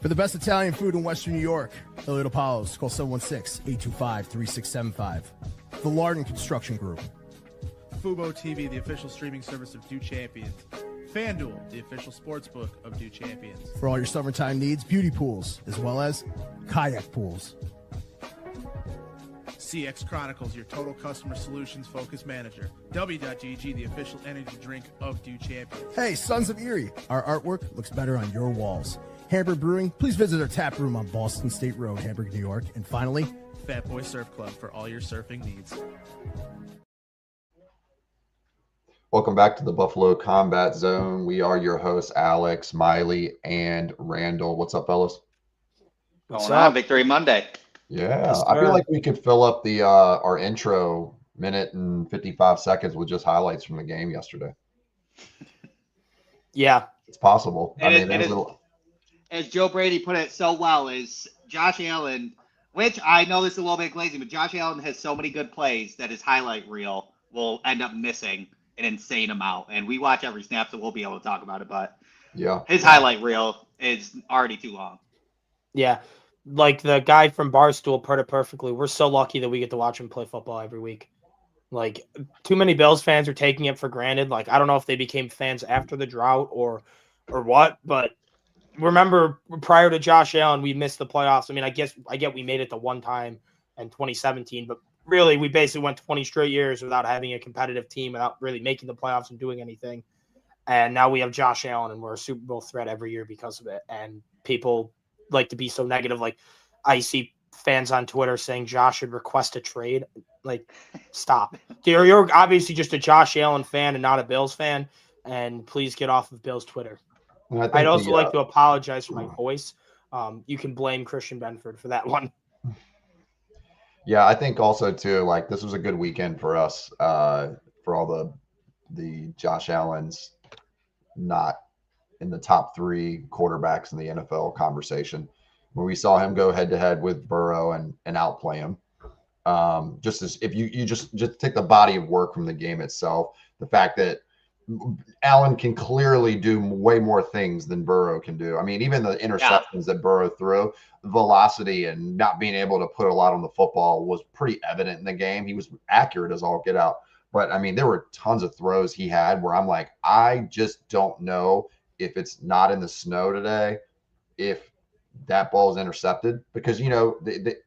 For the best Italian food in Western New York, Elliott Apollos, call 716-825-3675. The Lardon Construction Group. Fubo TV, the official streaming service of Do Champions. FanDuel, the official sportsbook of Do Champions. For all your summertime needs, beauty pools, as well as kayak pools. CX Chronicles, your total customer solutions focused manager. W.GG, the official energy drink of Do Champions. Hey, Sons of Erie, our artwork looks better on your walls. Hamburg Brewing, please visit our tap room on Boston State Road, Hamburg, New York. And finally, Fat Boy Surf Club for all your surfing needs. Welcome back to the Buffalo Combat Zone. We are your hosts, Alex, Miley, and Randall. What's up, fellas? Going on, Victory Monday. Yeah, Yes, I feel sir. like we could fill up the our intro minute and 55 seconds with just highlights from the game yesterday. Yeah. It's possible. And I mean, as Joe Brady put it so well, is Josh Allen, which I know this is a little bit glazing, but Josh Allen has so many good plays that his highlight reel will end up missing an insane amount. And we watch every snap, so we'll be able to talk about it. But yeah, his highlight reel is already too long. Yeah. Like the guy from Barstool put it perfectly. We're so lucky that we get to watch him play football every week. Like, too many Bills fans are taking it for granted. Like, I don't know if they became fans after the drought or what, but remember prior to Josh Allen, we missed the playoffs. I mean, I get we made it the one time in 2017, but really we basically went 20 straight years without having a competitive team, without really making the playoffs and doing anything. And now we have Josh Allen, and we're a Super Bowl threat every year because of it. And people like to be so negative. Like, I see fans on Twitter saying Josh should request a trade. Like, stop. You're obviously just a Josh Allen fan and not a Bills fan, and please get off of Bills Twitter. I'd also like to apologize for my voice. You can blame Christian Benford for that one. Yeah, I think also too, like, this was a good weekend for us, for all the Josh Allens not in the top 3 quarterbacks in the NFL conversation, where we saw him go head to head with Burrow and outplay him. Just as if you just take the body of work from the game itself, the fact that Allen can clearly do way more things than Burrow can do. I mean, even the interceptions that Burrow threw, velocity and not being able to put a lot on the football was pretty evident in the game. He was accurate as all get out. But, I mean, there were tons of throws he had where I'm like, I just don't know if it's not in the snow today, if that ball is intercepted. Because, you know,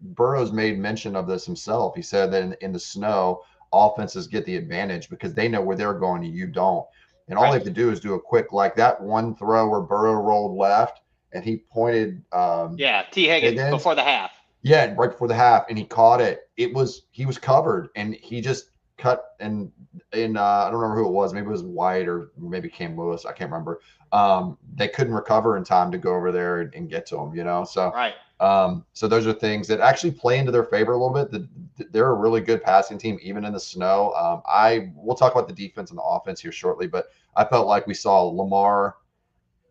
Burrow's made mention of this himself. He said that in the snow, offenses get the advantage because they know where they're going and you don't. And all they have to do is do a quick, like that one throw where Burrow rolled left and he pointed. T. Higgins before the half. Yeah, right before the half, and he caught it. He was covered, and he just cut. And I don't remember who it was. Maybe it was White or maybe Cam Lewis. I can't remember. They couldn't recover in time to go over there and get to him. So right. So those are things that actually play into their favor a little bit. They're a really good passing team, even in the snow. We'll talk about the defense and the offense here shortly, but I felt like we saw Lamar.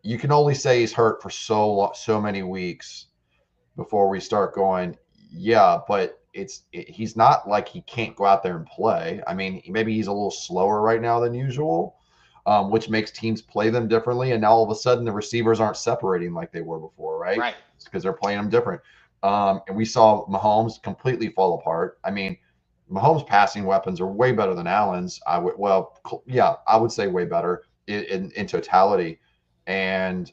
You can only say he's hurt for so many weeks before we start going, yeah, but he's not like he can't go out there and play. I mean, maybe he's a little slower right now than usual, which makes teams play them differently. And now all of a sudden the receivers aren't separating like they were before, right? Right. It's because they're playing them different. And we saw Mahomes completely fall apart. I mean, Mahomes' passing weapons are way better than Allen's. I would say way better in totality. And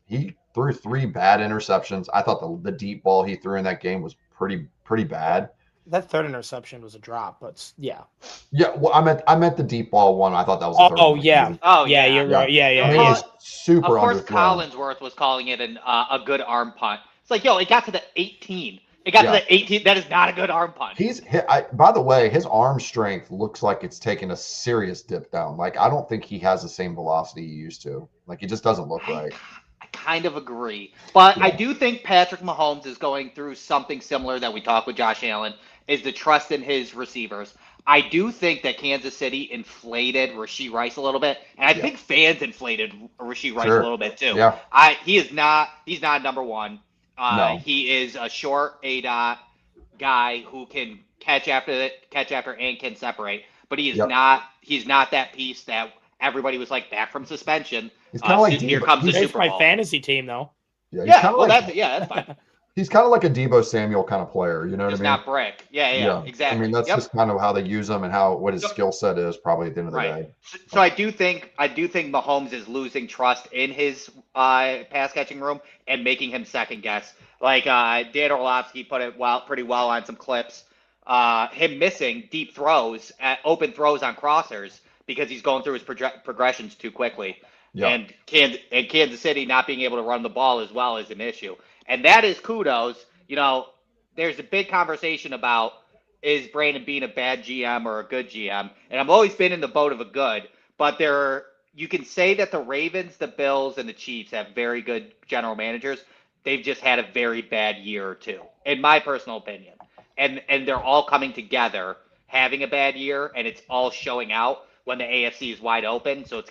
he threw 3 bad interceptions. I thought the deep ball he threw in that game was pretty bad. That third interception was a drop, but yeah. Yeah, well, I meant the deep ball one. I thought that was the third one. Yeah, you're right. Yeah. I mean, it's super Of course, underthrown. Collinsworth was calling it a good arm punt. It's like, it got to the 18. It got to the 18. That is not a good arm punt. By the way, his arm strength looks like it's taken a serious dip down. Like, I don't think he has the same velocity he used to. Like, it just doesn't look right. I kind of agree. But I do think Patrick Mahomes is going through something similar that we talked with Josh Allen, is the trust in his receivers. I do think that Kansas City inflated Rashee Rice a little bit, and I think fans inflated Rashee Rice a little bit too. Yeah. He's not number one. No. He is a short A-dot guy who can catch after and can separate, but he is not. He's not that piece that everybody was like back from suspension. He's kind of like here comes the Super Bowl. My fantasy team though. That's fine. He's kind of like a Debo Samuel kind of player, you know what I mean? He's not brick. Yeah, exactly. I mean, that's just kind of how they use him and what his skill set is probably at the end of the day. So I do think Mahomes is losing trust in his pass catching room and making him second guess. Like Dan Orlovsky put it pretty well on some clips. Him missing deep throws, open throws on crossers because he's going through his progressions too quickly. Yep. And Kansas City not being able to run the ball as well is an issue. And that is kudos. There's a big conversation about, is Brandon Beane a bad GM or a good GM? And I've always been in the boat of a good. But you can say that the Ravens, the Bills, and the Chiefs have very good general managers. They've just had a very bad year or two, in my personal opinion. And they're all coming together, having a bad year, and it's all showing out when the AFC is wide open. So it's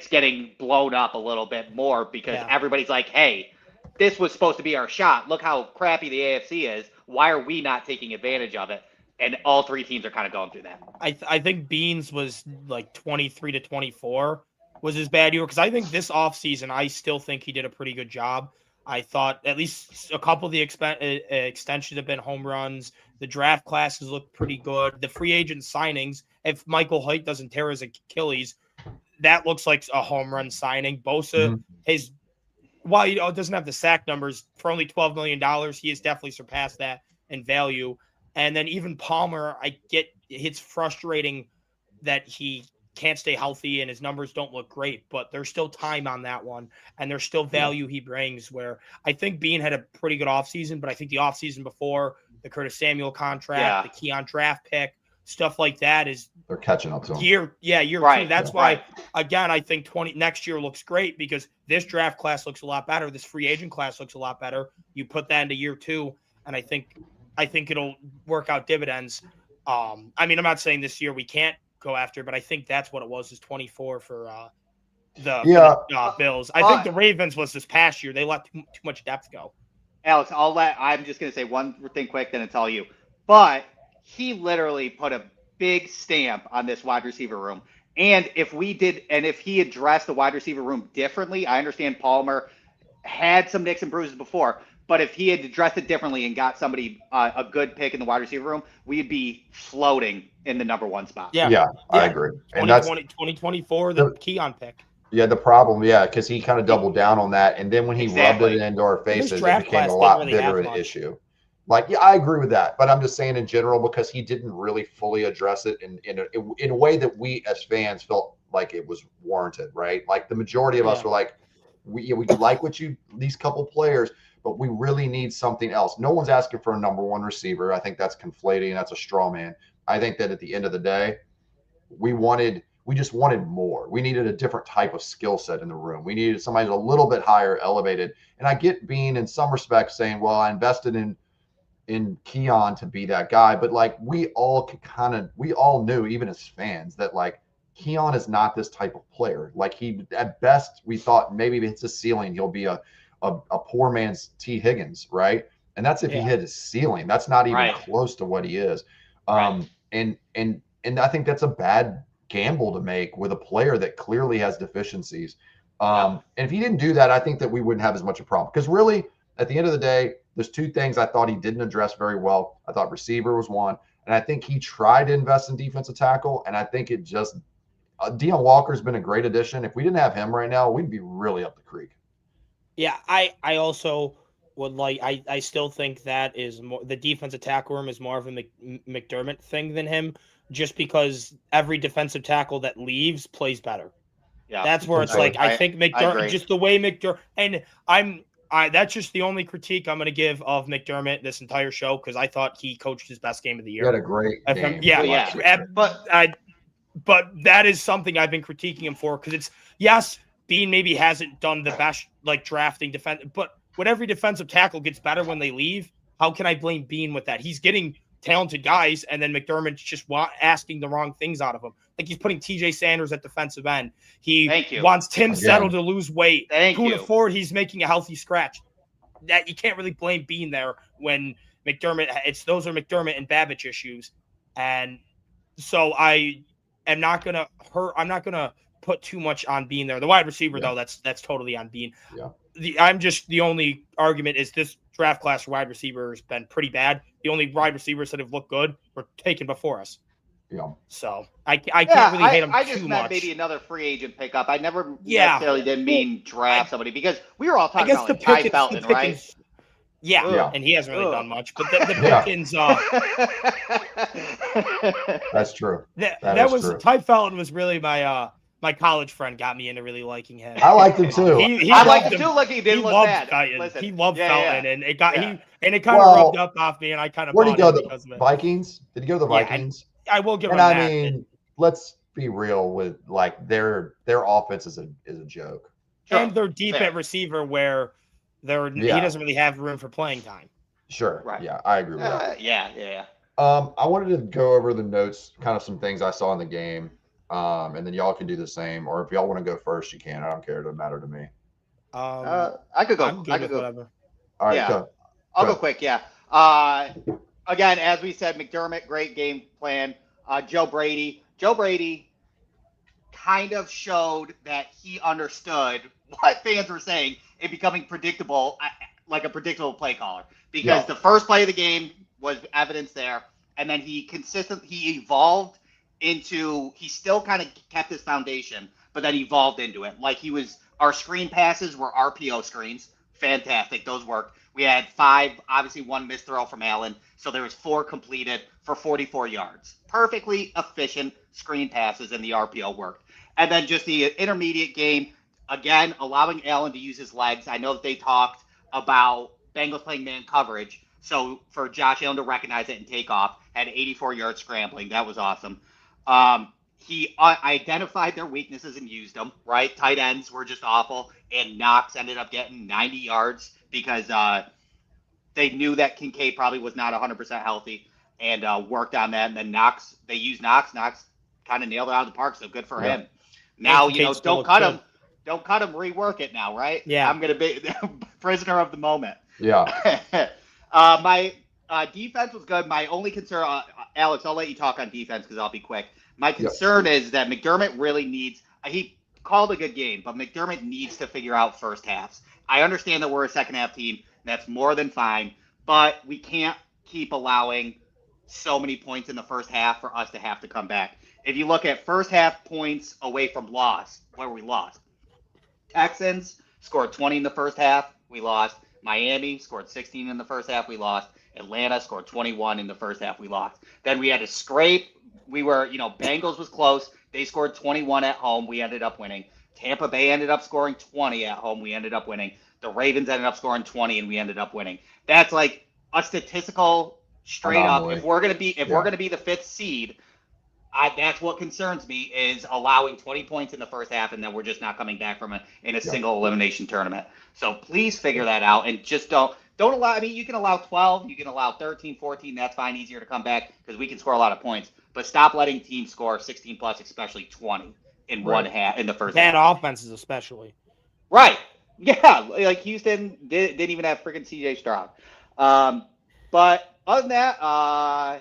getting blown up a little bit more because everybody's like, hey, this was supposed to be our shot. Look how crappy the AFC is. Why are we not taking advantage of it? And all 3 teams are kind of going through that. I think Beans was like 23-24 was his bad year, because I think this offseason, I still think he did a pretty good job. I thought at least a couple of the extensions have been home runs. The draft classes look pretty good. The free agent signings, if Michael Hoyt doesn't tear his Achilles, that looks like a home run signing. Bosa, while he doesn't have the sack numbers, for only $12 million, he has definitely surpassed that in value. And then even Palmer, it's frustrating that he can't stay healthy and his numbers don't look great, but there's still time on that one. And there's still value he brings, where I think Bean had a pretty good offseason, but I think the offseason before, the Curtis Samuel contract, the Keon draft pick, stuff like that they're catching up to him. Year two. That's why, again, I think next year looks great, because this draft class looks a lot better. This free agent class looks a lot better. You put that into year 2, and I think it'll work out dividends. I mean, I'm not saying this year we can't go after, but I think that's what it was, is 24 for the Bills. I think the Ravens was this past year. They let too much depth go. Alex, I'm just going to say one thing quick, then it's all you. But he literally put a big stamp on this wide receiver room. And if he addressed the wide receiver room differently, I understand Palmer had some nicks and bruises before, but if he had addressed it differently and got somebody a good pick in the wide receiver room, we'd be floating in the number 1 spot. Yeah, I agree. 2024, the Keon pick. Yeah, the problem, because he kind of doubled down on that, and then when he rubbed it into our faces, it became a lot bigger an issue. Like, yeah, I agree with that, but I'm just saying in general, because he didn't really fully address it in a way that we as fans felt like it was warranted, right? Like the majority of us Yeah. were like, we like these couple players, but we really need something else. No one's asking for a number one receiver. I think that's conflating. That's a straw man. I think that at the end of the day, we just wanted more. We needed a different type of skill set in the room. We needed somebody a little bit higher elevated. And I get being in some respects saying, well, I invested in Keon to be that guy, but like we all knew, even as fans, that like Keon is not this type of player. Like he, at best, we thought maybe if it hits a ceiling, he'll be a poor man's T. Higgins, right? And that's if he hit his ceiling. That's not even close to what he is. And I think that's a bad gamble to make with a player that clearly has deficiencies. And if he didn't do that, I think that we wouldn't have as much a problem. Because really, at the end of the day, there's two things I thought he didn't address very well. I thought receiver was one, and I think he tried to invest in defensive tackle, and I think it just Deion Walker's been a great addition. If we didn't have him right now, we'd be really up the creek. Yeah, I also would like. I still think that is more the defensive tackle room is more of a McDermott thing than him, just because every defensive tackle that leaves plays better. Yeah, that's where it's like I think McDermott, just the way McDermott, and that's just the only critique I'm going to give of McDermott this entire show, because I thought he coached his best game of the year. He had a great game. But that is something I've been critiquing him for, because yes, Bean maybe hasn't done the best like drafting defense, but when every defensive tackle gets better when they leave, how can I blame Bean with that? He's getting talented guys, and then McDermott's just asking the wrong things out of him. Like he's putting TJ Sanders at defensive end. He wants Tim Settle to lose weight. Poona Ford, he's making a healthy scratch. That you can't really blame Bean there when McDermott. Those are McDermott and Babich issues, and so I am not gonna hurt. I'm not gonna put too much on Bean there. The wide receiver though, that's totally on Bean. Yeah. The only argument is this draft class for wide receivers has been pretty bad. The only wide receivers that have looked good were taken before us. Yeah. So I can't really hate them I too just much. meant maybe another free agent pickup. I never necessarily didn't mean draft somebody, because we were all talking about like Ty Felton, right? Yeah, and he hasn't really done much. But the Pickens, that's true. That was true. Ty Felton was really my college friend got me into really liking him. I liked him too. I liked him too. Look, he didn't look bad. He loved Felton, and it got it kind of rubbed up off me, and I kind of. Where did he go? The Vikings? Did he go to the Vikings? I will give him that. And I mean, let's be real with like their offense is a joke. And they're deep at receiver where he doesn't really have room for playing time. Sure. Right. Yeah, I agree with that. Yeah. I wanted to go over the notes, kind of some things I saw in the game. And then y'all can do the same, or if y'all want to go first, you can. I don't care. It doesn't matter to me. I could go. I could go. Whatever. All right, I'll go quick. Yeah. Again, as we said, McDermott, great game plan. Joe Brady kind of showed that he understood what fans were saying in becoming predictable, like a predictable play caller. Because the first play of the game was evidence there, and then he evolved into, he still kind of kept his foundation, but then evolved into it. Like our screen passes were RPO screens. Fantastic. Those worked. We had 5, obviously 1 missed throw from Allen. So there was 4 completed for 44 yards. Perfectly efficient screen passes, and the RPO worked. And then just the intermediate game, again, allowing Allen to use his legs. I know that they talked about Bengals playing man coverage. So for Josh Allen to recognize it and take off, had 84 yards scrambling. That was awesome. He identified their weaknesses and used them, right? Tight ends were just awful, and Knox ended up getting 90 yards because they knew that Kincaid probably was not 100% healthy, and worked on that. And then they used Knox. Knox kind of nailed it out of the park, so good for him. Now, don't cut him. Don't cut him, rework it now, right? Yeah. I'm going to be prisoner of the moment. Yeah. My defense was good. My only concern, Alex, I'll let you talk on defense because I'll be quick. My concern is that McDermott really needs – he called a good game, but McDermott needs to figure out first halves. I understand that we're a second-half team. That's more than fine, but we can't keep allowing so many points in the first half for us to have to come back. If you look at first-half points away from loss, where we lost, Texans scored 20 in the first half. We lost. Miami scored 16 in the first half. We lost. Atlanta scored 21 in the first half. We lost. Then we had to scrape. We were, Bengals was close. They scored 21 at home. We ended up winning. Tampa Bay ended up scoring 20 at home. We ended up winning. The Ravens ended up scoring 20, and we ended up winning. That's like a statistical straight Anomaly. up. If we're gonna be Yeah. the 5th seed, that's what concerns me is allowing 20 points in the first half, and then we're just not coming back from it in a single elimination tournament. So please figure that out, and just don't allow. I mean, you can allow 12, you can allow 13, 14. That's fine, easier to come back because we can score a lot of points. But stop letting teams score 16 plus, especially 20 in one half in the first Bad half. offenses, especially. Right. Yeah. Like Houston didn't even have freaking CJ Stroud. But other than that,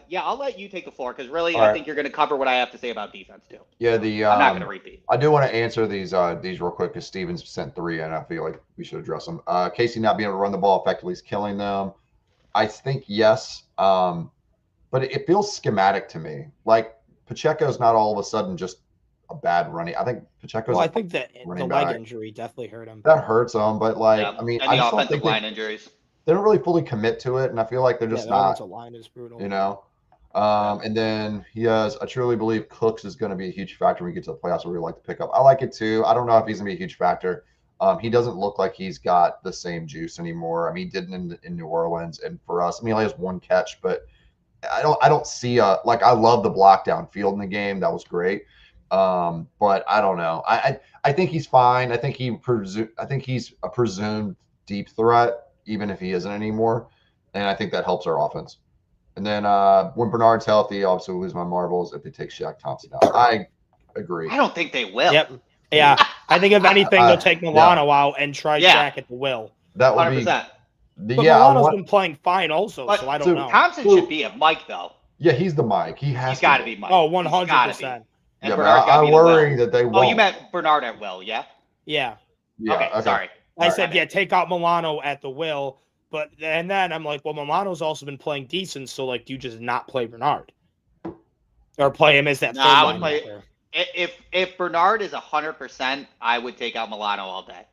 yeah, I'll let you take the floor because really, I think you're going to cover what I have to say about defense too. Yeah, I'm not going to repeat. I do want to answer these real quick because Stevens sent 3, and I feel like we should address them. Casey not being able to run the ball effectively is killing them. I think yes, but it feels schematic to me. Like Pacheco's not all of a sudden just a bad running. I think Pacheco's. Well, I think that the leg back. Injury definitely hurt him. That hurts him, but I mean, and the offensive line injuries. They don't really fully commit to it, and I feel like they're just the not. offensive line is brutal. And then I truly believe Cooks is going to be a huge factor when we get to the playoffs. Where we like to pick up. I like it too. I don't know if he's going to be a huge factor. He doesn't look like he's got the same juice anymore. I mean, he didn't in New Orleans, and for us, I mean, he only has 1 catch, but I don't see I love the block downfield in the game. That was great. But I don't know. I think he's fine. I think he's a presumed deep threat, even if he isn't anymore. And I think that helps our offense. And then when Bernard's healthy, obviously we lose my marbles if they take Shaq Thompson out. I agree. I don't think they will. Yep. Yeah. I think if anything, they'll take Milano out and try Shaq at the will. That would 100%. But Milano's been playing fine also, so I don't know. Thompson should be a Mike, though. Yeah, he's the Mike. He's got to be Mike. Oh, 100%. Yeah, but I worry that they won't. Oh, you meant Bernard at will, yeah? Yeah. Okay, sorry. I said, take out Milano at the will. And then I'm like, well, Milano's also been playing decent, so, like, do you just not play Bernard? Or play him as that third I would linebacker? If Bernard is 100%, I would take out Milano all day.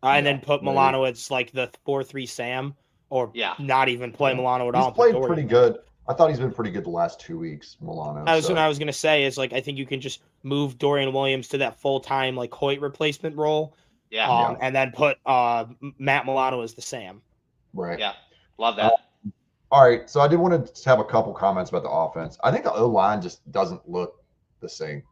And then put Milano as, like, the 4-3 Sam, or not even play Milano at all. He's played pretty good. I thought he's been pretty good the last 2 weeks, Milano. What I was going to say is, like, I think you can just move Dorian Williams to that full-time, like, Hoyt replacement role. Yeah. And then put Matt Milano as the Sam. Right. Yeah. Love that. All right. So I did want to have a couple comments about the offense. I think the O-line just doesn't look the same.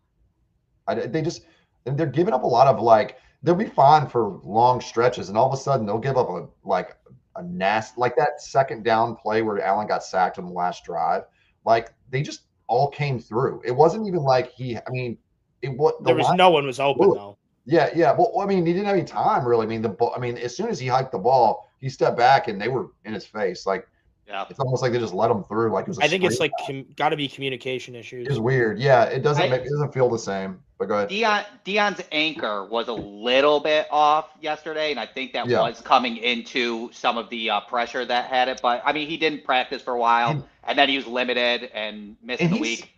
They're giving up a lot of, like, they'll be fine for long stretches, and all of a sudden they'll give up a nasty, like that second down play where Allen got sacked on the last drive. Like, they just all came through. It wasn't even like no one was open though. Yeah. Well, I mean, he didn't have any time really. I mean, as soon as he hiked the ball, he stepped back and they were in his face. Like, it's almost like they just let him through. Like, it was I think it's like got to be communication issues. It's weird. Yeah, it doesn't feel the same. But go ahead. Deion's anchor was a little bit off yesterday, and I think that was coming into some of the pressure that had it. But I mean, he didn't practice for a while, and then he was limited and missed the week.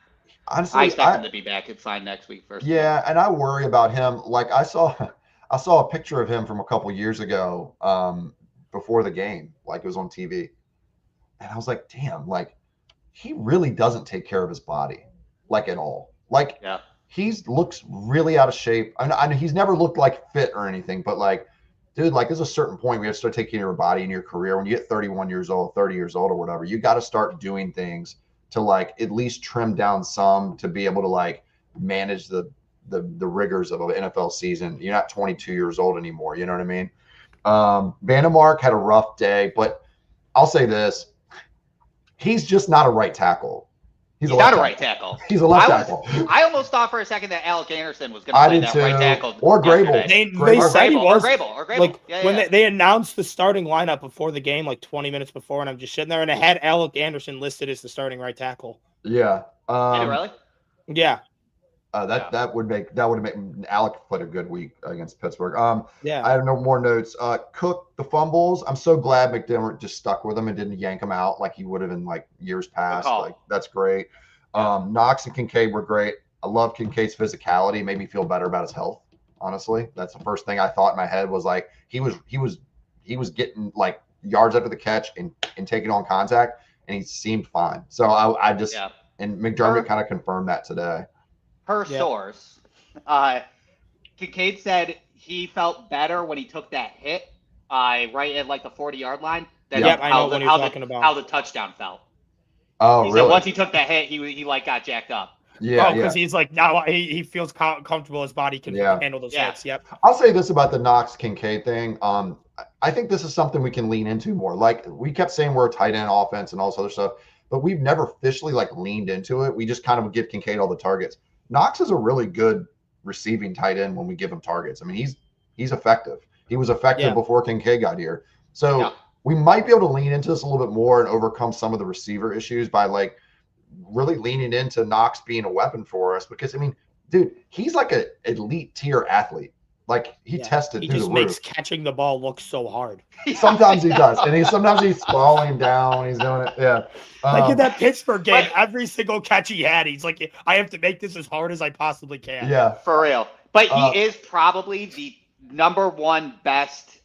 Honestly, I expect him to be back and fine next week. Yeah, and I worry about him. Like, I saw a picture of him from a couple years ago, before the game, like it was on TV, and I was like, damn, like he really doesn't take care of his body, like at all. Like, he looks really out of shape. I know he's never looked like fit or anything, but like, dude, like there's a certain point where you have to start taking care of your body in your career. When you get 31 years old, 30 years old or whatever, you got to start doing things to like at least trim down some to be able to like manage the rigors of an NFL season. You're not 22 years old anymore. You know what I mean? Vandermark had a rough day, but I'll say this. He's just not a right tackle. He's not a right tackle. He's a left tackle. I almost thought for a second that Alec Anderson was going to play that right tackle. Or Grable. They said he was. Or Grable. Like, when they announced the starting lineup before the game, like 20 minutes before, and I'm just sitting there, and it had Alec Anderson listed as the starting right tackle. Yeah. Did it really? Yeah. That would make Alec played a good week against Pittsburgh. I have no more notes. Cook the fumbles. I'm so glad McDermott just stuck with him and didn't yank him out like he would have in like years past. Like, that's great. Knox and Kincaid were great. I love Kincaid's physicality. Made me feel better about his health. Honestly, that's the first thing I thought in my head was like he was getting like yards after the catch and taking on contact, and he seemed fine. So I just and McDermott kind of confirmed that today. Per source, Kincaid said he felt better when he took that hit right at like the 40-yard line than Yeah. Yep, I know what you're talking how about. the touchdown felt. Oh, He said really? once he took that hit, he like got jacked up. Yeah, Oh, because yeah, he's like now he feels comfortable. His body can yeah. handle those Yeah. hits. Yep. I'll say this about the Knox Kincaid thing. I think this is something we can lean into more. Like we kept saying we're a tight end offense and all this other stuff, but we've never officially like leaned into it. We just kind of give Kincaid all the targets. Knox is a really good receiving tight end when we give him targets. I mean, he's effective. He was effective Yeah. before Kincaid got here. So Yeah. we might be able to lean into this a little bit more and overcome some of the receiver issues by like really leaning into Knox being a weapon for us. Because I mean, dude, he's like an elite tier athlete. Like he Yeah. tested He through just the makes roof. catching the ball look so hard. Sometimes he does, and sometimes he's falling down. He's doing it. Yeah. Like in that Pittsburgh game, but- every single catch he had, he's like, I have to make this as hard as I possibly can. Yeah. For real. But he is probably the number one best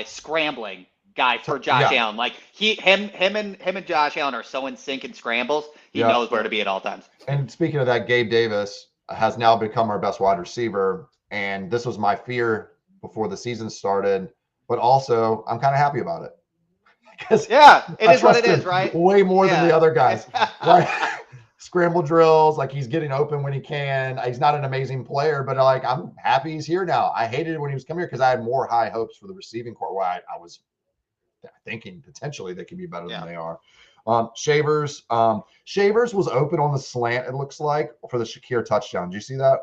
scrambling guy for Josh Allen. Like him and Josh Allen are so in sync in scrambles. He Yeah. knows where to be at all times. And speaking of that, Gabe Davis has now become our best wide receiver, and this was my fear before the season started. But also, I'm kind of happy about it because Yeah, it I is what it trust is, him right? way more than the Yeah. other guys. Right? Scramble drills, like he's getting open when he can. He's not an amazing player, but like I'm happy he's here now. I hated it when he was coming here because I had more high hopes for the receiving core. Where I was thinking potentially they could be better than they are. Shavers was open on the slant. It looks like for the Shakir touchdown. Did you see that?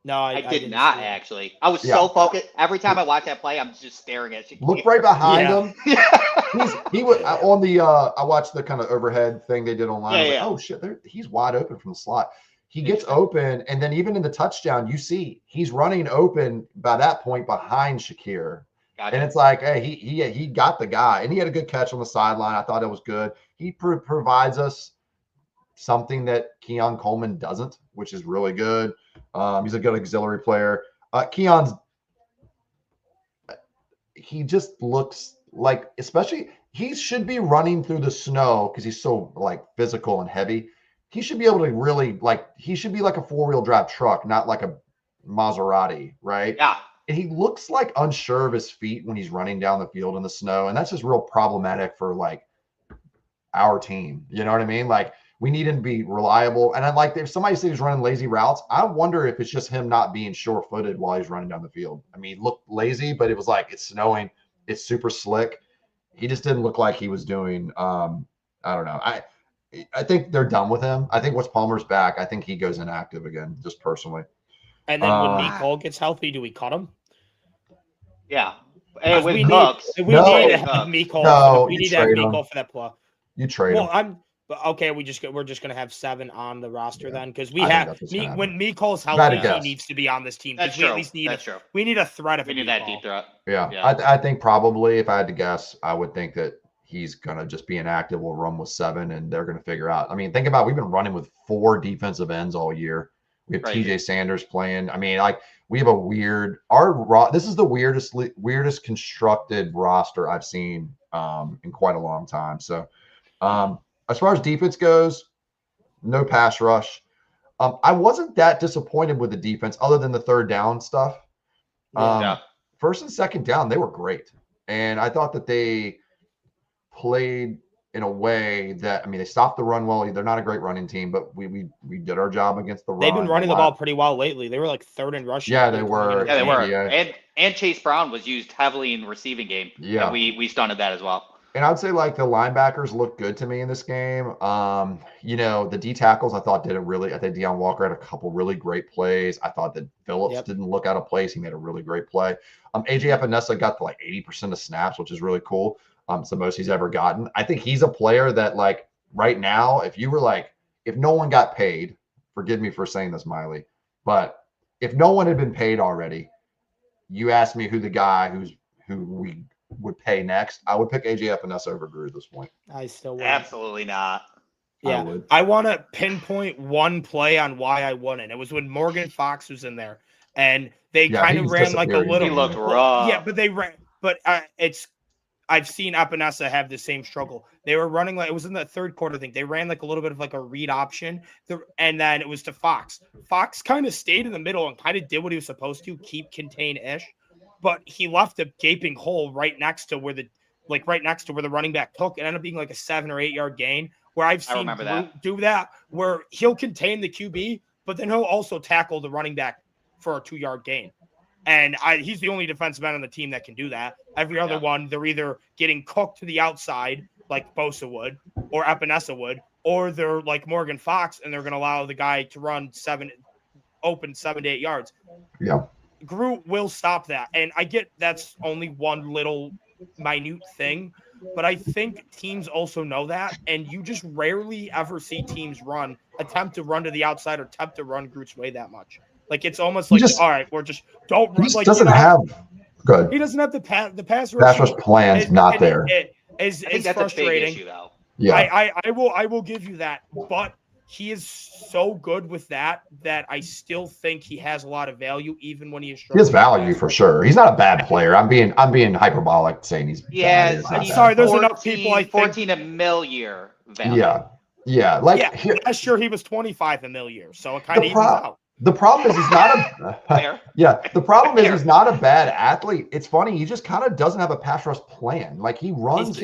I No, I did didn't not see it. actually. I was so focused. Every time I watch that play, I'm just staring at you. Look right behind him. Yeah. He was on the. I watched the kind of overhead thing they did online. I was like, oh shit, he's wide open from the slot. He gets open, and then even in the touchdown, you see he's running open by that point behind Shakir. Gotcha. And it's like, hey, he got the guy, and he had a good catch on the sideline. I thought it was good. He provides us something that Keon Coleman doesn't, which is really good. He's a good auxiliary player. He just looks like, especially he should be running through the snow because he's so like physical and heavy. He should be able to really he should be like a 4-wheel drive truck, not like a Maserati, right? Yeah. And he looks like unsure of his feet when he's running down the field in the snow. And that's just real problematic for like our team. You know what I mean? Like we need him to be reliable. And I like if somebody says he's running lazy routes, I wonder if it's just him not being sure-footed while he's running down the field. I mean, he looked lazy, but it was like it's snowing. It's super slick. He just didn't look like he was doing I don't know. I think they're done with him. I think once Palmer's back, I think he goes inactive again, just personally. And then when Nicole gets healthy, do we cut him? Yeah. Hey, with we Cooks. need to have Nicole. No, we you need to have trade him. Nicole for that play. You trade him. Okay. We're just gonna have 7 on the roster then because we I think have that's what's gonna when Nicole's If I had to healthy, he guess. needs to be on this team. That's We at true. least need That's true. we need a threat of We a need that Nicole. deep threat. Yeah. Yeah. I think probably if I had to guess, I would think that he's going to just be inactive. We'll run with 7 and they're going to figure out. I mean, think about we've been running with 4 defensive ends all year. We have Right. TJ Sanders playing. I mean, like we have this is the weirdest constructed roster I've seen in quite a long time. So as far as defense goes, no pass rush. I wasn't that disappointed with the defense other than the third down stuff. First and second down, they were great. And I thought that they played in a way that, I mean, they stopped the run well. They're not a great running team, but we did our job against the run. They've been running the ball pretty well lately. They were like 3rd in rushing. Yeah, they were. Yeah, they were. Yeah. And Chase Brown was used heavily in receiving game. Yeah. And we stunted that as well. And I'd say like the linebackers looked good to me in this game. The D tackles I thought I think Deion Walker had a couple really great plays. I thought that Phillips didn't look out of place. He made a really great play. AJ Epinesa got to like 80% of snaps, which is really cool. It's the most he's ever gotten. I think he's a player that like right now, if no one got paid, forgive me for saying this, Miley, but if no one had been paid already, you asked me who the guy who we would pay next, I would pick AJ Epinesa over Drew at this point. I still would. Absolutely not. Yeah, I want to pinpoint one play on why I wouldn't. It was when Morgan Fox was in there, and they kind of ran like a little. He looked rough. Yeah, but they ran. But I've seen Epinesa have the same struggle. They were running it was in the third quarter thing. They ran a little bit of a read option, and then it was to Fox. Fox kind of stayed in the middle and kind of did what he was supposed to, keep contain-ish, but he left a gaping hole right next to where the running back took. It ended up being a 7 or 8 yard gain. Where I've seen do that, where he'll contain the QB, but then he'll also tackle the running back for a 2 yard gain. And he's the only defensive end on the team that can do that. Every other one, they're either getting cooked to the outside like Bosa would or Epinesa would, or they're like Morgan Fox and they're going to allow the guy to run 7 to 8 yards. Yeah. Groot will stop that. And I get that's only one little minute thing, but I think teams also know that, and you just rarely ever see teams attempt to run to the outside or attempt to run Groot's way that much. It's almost all right, we're just don't run. He doesn't have good. He doesn't have the pass rush plan's not there. It's that's frustrating. A big issue, though. Yeah, I will give you that, but he is so good with that I still think he has a lot of value, even when he is. He has value for sure. He's not a bad player. I'm being hyperbolic saying he's. Yeah, I'm sorry. There's enough people. I think 14 a mil year value. Yeah. Last year he was 25 a mil year, so it kind of evens out. The problem is he's not a The problem is he's not a bad athlete. It's funny. He just kind of doesn't have a pass rush plan. He runs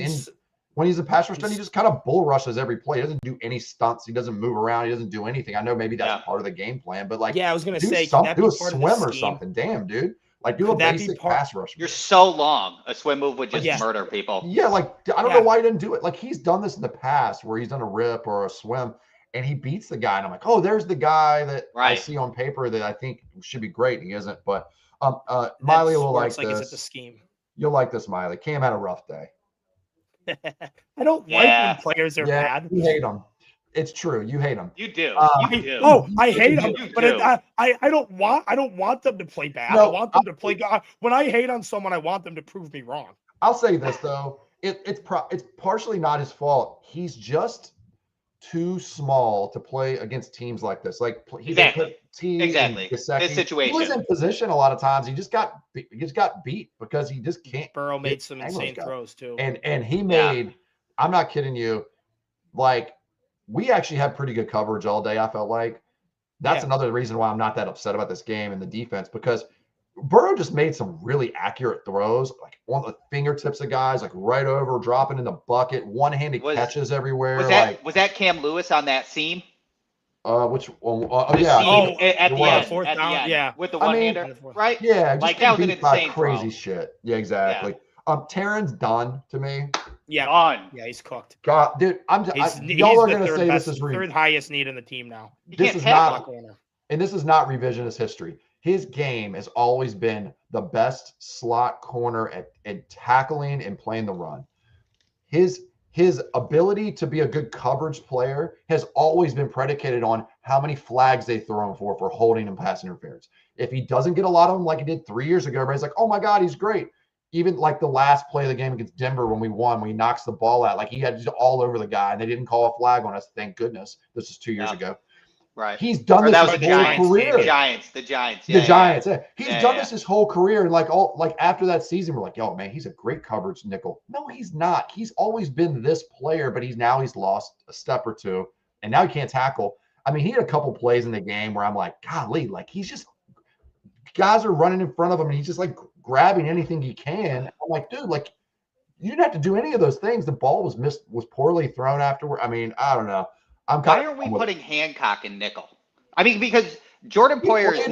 when he's a pass rusher, he just kind of bull rushes every play. He doesn't do any stunts. He doesn't move around. He doesn't do anything. I know maybe that's part of the game plan, but I was gonna say, do a swim or something. Damn, dude. Do a basic pass rush. You're so long. A swim move would just murder people. Yeah, I don't know why he didn't do it. He's done this in the past where he's done a rip or a swim and he beats the guy. And I'm like, oh, there's the guy that I see on paper that I think should be great. And he isn't. But Miley will like this. It's a scheme. You'll like this, Miley. Cam had a rough day. I don't like when players are bad. You hate them. It's true. You hate them. You do. You do. Oh, I hate them. But I don't want them to play bad. No, I want them to play God. When I hate on someone, I want them to prove me wrong. I'll say this though. It's partially not his fault. He's just too small to play against teams like this. Exactly. This situation. He was in position a lot of times. He just got beat because he just can't. Burrow made some insane throws too. And he made. I'm not kidding you. We actually had pretty good coverage all day. I felt like that's another reason why I'm not that upset about this game and the defense, because Burrow just made some really accurate throws, on the fingertips of guys, right over, dropping in the bucket, one-handed catches everywhere. Was that Cam Lewis on that seam? Which one? At the end, fourth down, with the one-hander, right? Yeah, just that was an insane crazy shit. Yeah, exactly. Terran's done to me. Yeah, done. Yeah, he's cooked. God, dude, y'all are gonna say this is third highest need in the team now. This is not revisionist history. His game has always been the best slot corner at tackling and playing the run. His ability to be a good coverage player has always been predicated on how many flags they throw him for holding and pass interference. If he doesn't get a lot of them like he did 3 years ago, everybody's like, oh my God, he's great. Even the last play of the game against Denver when we won, when he knocks the ball out, he had just all over the guy, and they didn't call a flag on us. Thank goodness. This is 2 years ago. Right. He's done this his whole career. The Giants. The Giants. Yeah. He's done this his whole career. And after that season, we're like, yo, man, he's a great coverage nickel. No, he's not. He's always been this player, but he's lost a step or two, and now he can't tackle. I mean, he had a couple plays in the game where I'm like, golly, he's just guys are running in front of him, and he's just grabbing anything he can. I'm like, dude, you didn't have to do any of those things. The ball was poorly thrown afterward. I mean, I don't know. Why aren't we putting Hancock in nickel? I mean, because Jordan Poyer's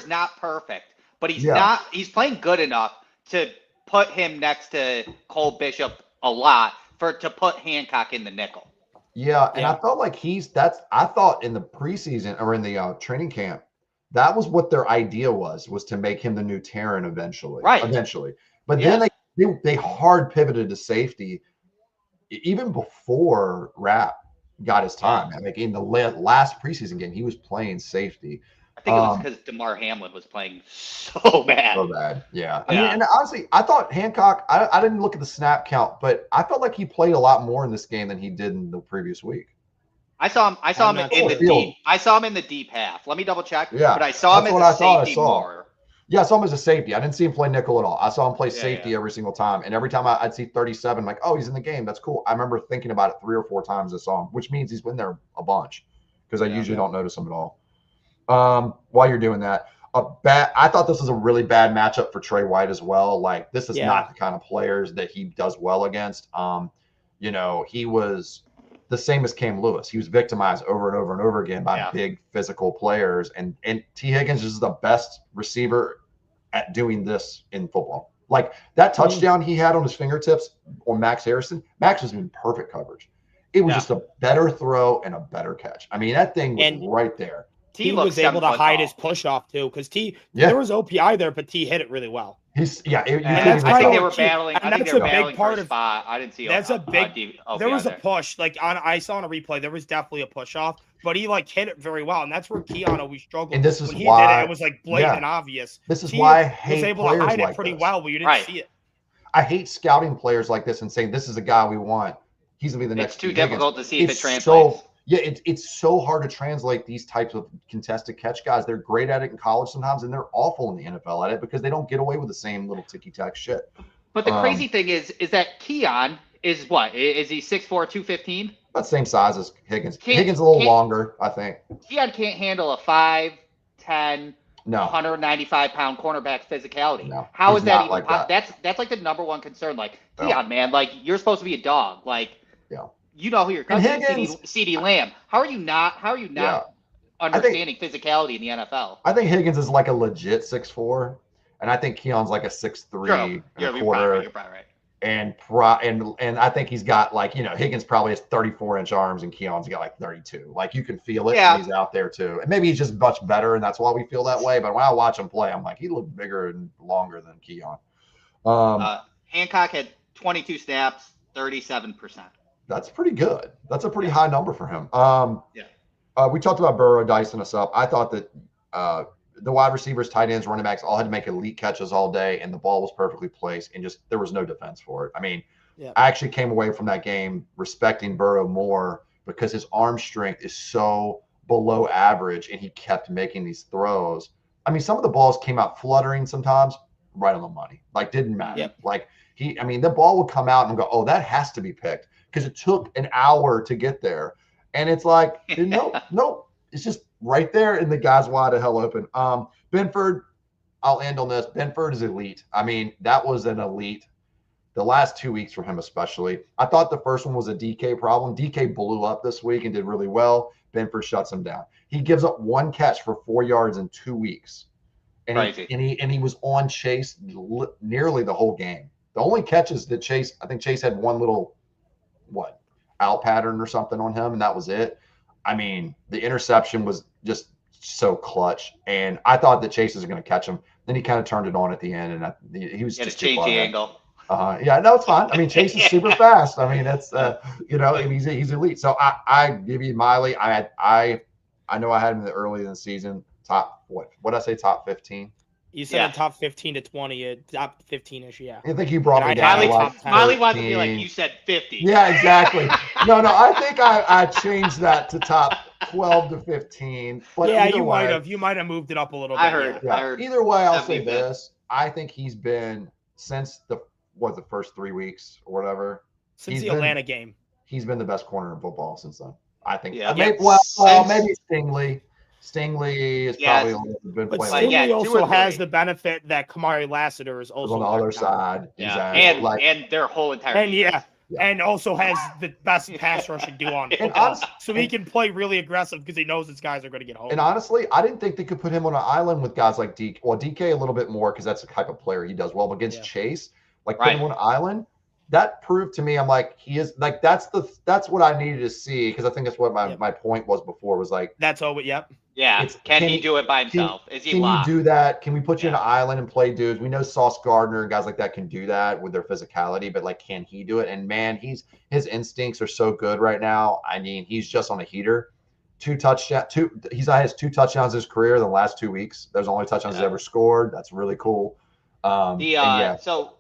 not perfect, but he's playing good enough to put him next to Cole Bishop a lot to put Hancock in the nickel. Yeah, and I felt like I thought in the preseason or in the training camp, that was what their idea was to make him the new Terran eventually. Right. Eventually. But then they hard pivoted to safety even before Rapp got his time. In the last preseason game, he was playing safety. I think it was because DeMar Hamlin was playing so bad. So bad, yeah. I mean, and honestly, I thought Hancock, I didn't look at the snap count, but I felt like he played a lot more in this game than he did in the previous week. I saw him in the deep half. Let me double check. Yeah, but I saw him as a safety more. Yeah, I saw him as a safety. I didn't see him play nickel at all. I saw him play Yeah, safety yeah. every single time. And every time I'd see 37, I'm like, oh, he's in the game. That's cool. I remember thinking about it 3 or 4 times I saw him, which means he's been there a bunch because I Yeah. usually don't notice him at all. While you're doing that, I thought this was a really bad matchup for Trey White as well. Like, this is Yeah. not the kind of players that he does well against. He was the same as Cam Lewis. He was victimized over and over and over again by big physical players. And T. Higgins is the best receiver at doing this in football. Like, that touchdown he had on his fingertips on Max Harrison, Max was in perfect coverage. It was just a better throw and a better catch. I mean, that thing was right there. T was able to hide his push off too, because there was OPI there, but T hit it really well. I think they were battling. And that's a big part of spot. I didn't see. That's a big. There was a push. Like I saw on a replay, there was definitely a push off, but he hit it very well, and that's where Keon always struggled. And this is when he why did it, it was blatant and obvious. This is why I hate was able players to hide like it pretty this. well, but you didn't see it. I hate scouting players like this and saying this is a guy we want. He's gonna be the next. It's too difficult to see if it translates. It's so hard to translate these types of contested catch guys. They're great at it in college sometimes, and they're awful in the NFL at it because they don't get away with the same little ticky-tack shit. But the crazy thing is that Keon is what? Is he 6'4", 215? About the same size as Higgins. Higgins a little longer, I think. Keon can't handle a 5'10", 195-pound cornerback physicality. No, how is that even like that? That's the number one concern. Keon, man, you're supposed to be a dog. You know who your cousin is, CeeDee Lamb. How are you not understanding physicality in the NFL? I think Higgins is like a legit 6'4", and I think Keon's like a 6'3" and a quarter. You're probably right. And I think he's got Higgins probably has 34-inch arms and Keon's got 32. You can feel it when he's out there too. And maybe he's just much better and that's why we feel that way. But when I watch him play, I'm like, he looked bigger and longer than Keon. Hancock had 22 snaps, 37%. That's pretty good. That's a pretty high number for him. We talked about Burrow dicing us up. I thought that the wide receivers, tight ends, running backs all had to make elite catches all day, and the ball was perfectly placed, and there was no defense for it. I mean, I actually came away from that game respecting Burrow more because his arm strength is so below average, and he kept making these throws. I mean, some of the balls came out fluttering sometimes, right on the money. Didn't matter. The ball would come out and go, oh, that has to be picked because it took an hour to get there. And it's nope. It's just right there, and the guy's wide the hell open. Benford, I'll end on this. Benford is elite. I mean, that was an elite. The last 2 weeks for him especially. I thought the first one was a DK problem. DK blew up this week and did really well. Benford shuts him down. He gives up 1 catch for 4 yards in 2 weeks. And he was on Chase nearly the whole game. The only catches that I think Chase had one little, out pattern or something on him, and that was it. I mean, the interception was just so clutch, and I thought that Chase was going to catch him. Then he kind of turned it on at the end, and he was just change the angle. It's fine. I mean, Chase is super fast. I mean, that's he's elite. So I give you Miley. I know I had him early in the season. Top what did I say? Top 15. You said top 15 to 20, top 15-ish, yeah. I think you brought me down. Miley wanted to be like you said 50. Yeah, exactly. No, I think I changed that to top 12 to 15. But yeah, you might have moved it up a little bit. I heard. Either way, I'll say this. I think he's been since the first 3 weeks or whatever. Since the Atlanta game. He's been the best corner in football since then. I think. Yeah. Maybe Stingley. Stingley is probably been but playing. Stingley also has the benefit that Kamari Lassiter is also on the other side. Yeah, exactly. and their whole entire and also has the best pass rushing duo on football. So he can play really aggressive because he knows his guys are going to get home. And honestly, I didn't think they could put him on an island with guys like DK. Well, DK a little bit more because that's the type of player he does well. But against Chase, put him on an island, that proved to me, I'm like, he is that's what I needed to see because I think that's what my point was before was that's all. Yep. Yeah. Can he do it by himself? Is he locked? Can you do that? Can we put you in an island and play dudes? We know Sauce Gardner and guys like that can do that with their physicality, but can he do it? And man, his instincts are so good right now. I mean, he's just on a heater. He has 2 touchdowns in his career in the last 2 weeks. Those are the only touchdowns he's ever scored. That's really cool. So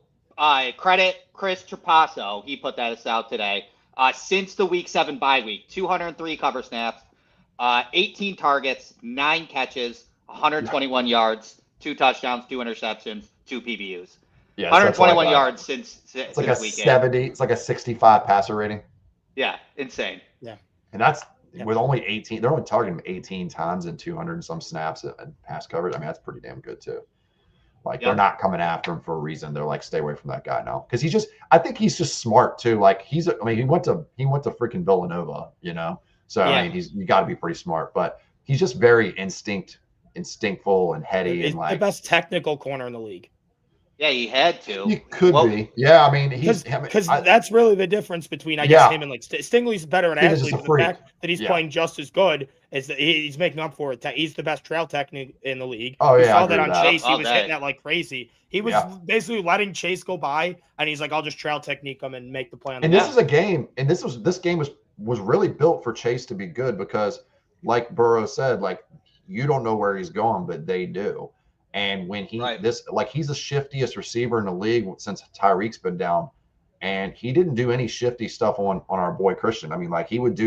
credit Chris Trapasso. He put that out today. Since the week 7 bye week, 203 cover snaps, 18 targets, 9 catches, 121 yards, 2 touchdowns, 2 interceptions, 2 PBUs. Yeah, so that's 121 like yards since it's like a weekend. 70. It's like a 65 passer rating, Yeah, insane. and that's Yeah. with only 18. They're only targeting him 18 times and 200 and some snaps and pass coverage. I mean, that's pretty damn good too. Like they're not coming after him for a reason. They're like, stay away from that guy now, because I think he's just smart too. Like he went to freaking Villanova, you know. So I mean, you got to be pretty smart, but he's just very instinctful and heady and like the best technical corner in the league. Yeah, he had to. He could be. Yeah, I mean, because that's really the difference between I guess him and like Stingley's better an athlete. But the fact that he's playing just as good is that he's making up for it. He's the best trail technique in the league. Oh we yeah, saw that on Chase. He was hitting that like crazy. He was basically letting Chase go by, and he's like, "I'll just trail technique him and make the play on." And this is a game, and this game was really built for Chase to be good because, like Burrow said, like you don't know where he's going, but they do. And when he's the shiftiest receiver in the league since Tyreek's been down, and he didn't do any shifty stuff on our boy Christian. I mean, like he wouldn't.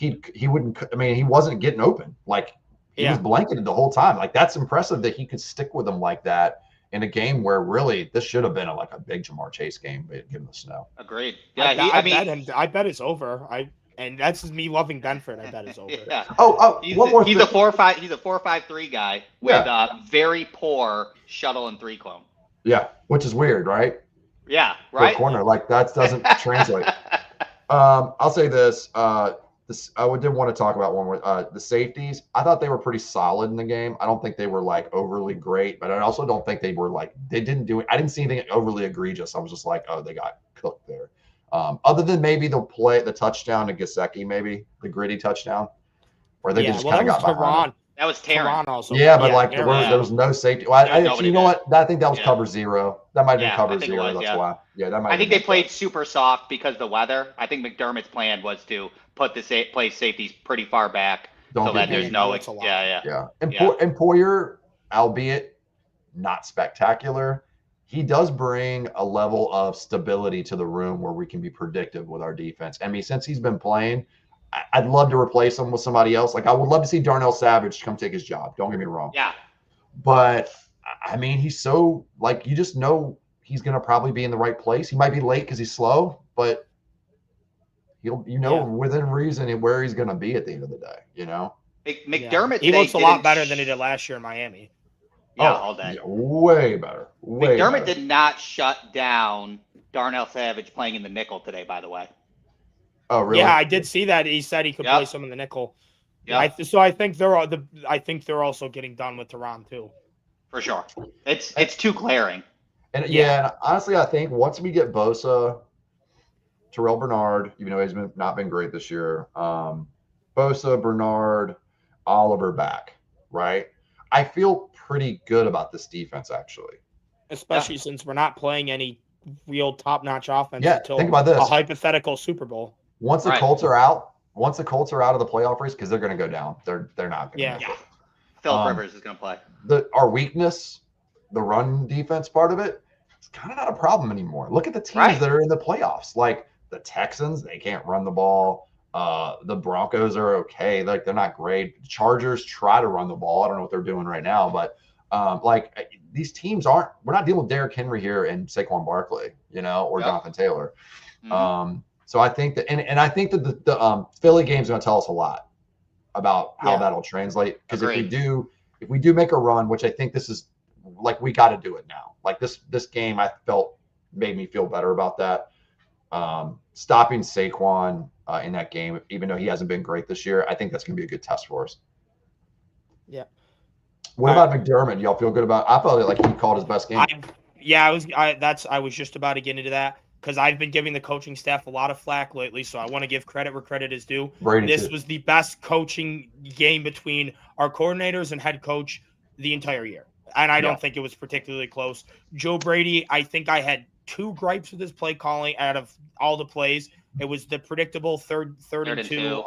I mean, he wasn't getting open. Like he was blanketed the whole time. Like that's impressive that he could stick with him like that in a game where really this should have been a big Jamar Chase game, but given the snow. Agreed. Yeah, I bet it's over. And that's me loving Benford. I bet it's over. Yeah. He's a 4-5. He's a 4-5-3 guy with very poor shuttle and 3 clone. Yeah, which is weird, right? Yeah, right. For a corner like that doesn't translate. I'll say this. I did want to talk about one more. The safeties. I thought they were pretty solid in the game. I don't think they were like overly great, but I also don't think they were like they didn't do it. I didn't see anything overly egregious. I was just like, oh, they got cooked there. Other than maybe the touchdown to Gesicki, maybe the gritty touchdown, where they just kind of got behind. That was Terran also. Yeah, but there was no safety. Well, you know what? I think that was cover 0. That might have been cover 0. That's why. Yeah, that might. I think they played super soft because of the weather. I think McDermott's plan was to put the play safeties pretty far back so that there's no. Yeah. And Poyer, albeit not spectacular, he does bring a level of stability to the room where we can be predictive with our defense. I mean, since he's been playing, I'd love to replace him with somebody else. Like I would love to see Darnell Savage come take his job. Don't get me wrong. Yeah. But I mean, he's so like you just know he's going to probably be in the right place. He might be late because he's slow, but within reason where he's going to be at the end of the day. You know, McDermott. He looks a lot better than he did last year in Miami. Yeah, all day. Yeah, way better. McDermott did not shut down Darnell Savage playing in the nickel today, by the way. Oh, really? Yeah, I did see that. He said he could play some in the nickel. Yeah. So I think they're also getting done with Tehran too. For sure. It's too glaring. And and honestly, I think once we get Bosa, Terrell Bernard, even though he's not been great this year, Bosa, Bernard, Oliver back, right? I feel pretty good about this defense, actually. Especially since we're not playing any real top-notch offense until think about this. A hypothetical Super Bowl. Once the Colts are out of the playoff race, because they're going to go down. They're not going to make it. Philip Rivers is going to play. Our weakness, the run defense part of it, it's kind of not a problem anymore. Look at the teams that are in the playoffs. Like the Texans, they can't run the ball. The Broncos are okay. Like they're not great. The Chargers try to run the ball. I don't know what they're doing right now, but these teams we're not dealing with Derrick Henry here and Saquon Barkley, or Jonathan Taylor. Mm-hmm. So I think that, and I think that the Philly game is going to tell us a lot about how that'll translate. Because if we do make a run, which I think this is like, we got to do it now. Like this game, I felt made me feel better about that. Stopping Saquon in that game, even though he hasn't been great this year, I think that's going to be a good test for us. Yeah. What about McDermott? Y'all feel good about? I felt like he called his best game. I was just about to get into that because I've been giving the coaching staff a lot of flack lately, so I want to give credit where credit is due. This was the best coaching game between our coordinators and head coach the entire year, and I don't think it was particularly close. Joe Brady, I think I had 2 gripes with his play calling out of all the plays. It was the predictable third and two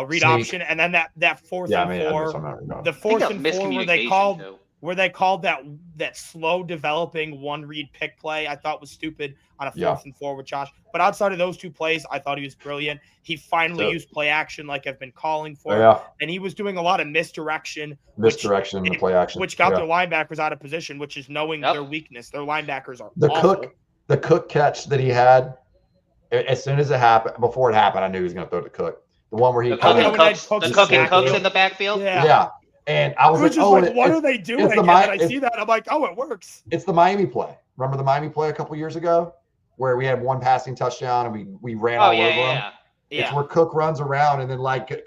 read option, and then that 4th and 4, the 4th and 4 where they called that slow developing one read pick play. I thought was stupid on a 4th and 4 with Josh. But outside of those 2 plays, I thought he was brilliant. He finally used play action like I've been calling for, and he was doing a lot of misdirection in the play action, which got their linebackers out of position, which is knowing their weakness. Their linebackers are awful. The Cook catch that he had, as soon as it happened, before it happened, I knew he was going to throw it to Cook. The one where he Cooks in the backfield. Yeah. And I was like, what are they doing? And I see that. I'm like, it works. It's the Miami play. Remember the Miami play a couple years ago where we had one passing touchdown and we ran all over him? It's where Cook runs around and then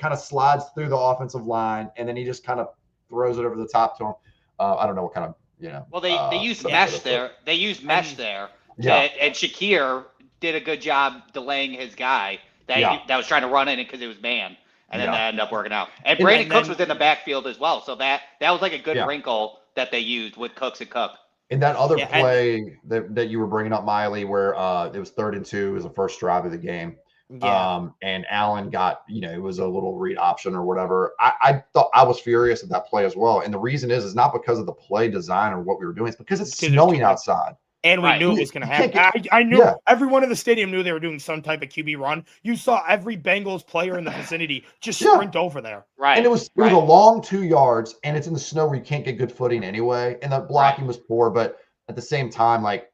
kind of slides through the offensive line and then he just kind of throws it over the top to him. I don't know what kind of, Well, they used mesh there. They used mesh there. Yeah. And Shakir did a good job delaying his guy that was trying to run in it because it was man. And then that ended up working out. And Brandon Cooks was in the backfield as well. So that was like a good wrinkle that they used with Cooks and Cook. In that other play that you were bringing up, Miley, where it was 3rd and 2, it was the first drive of the game. Yeah. And Allen got, it was a little read option or whatever. I thought I was furious at that play as well. And the reason is not because of the play design or what we were doing. It's because it's snowing outside. And we knew it was going to happen. I knew everyone in the stadium knew they were doing some type of QB run. You saw every Bengals player in the vicinity just sprint over there. Right. And it was a long 2 yards, and it's in the snow where you can't get good footing anyway. And the blocking was poor, but at the same time, like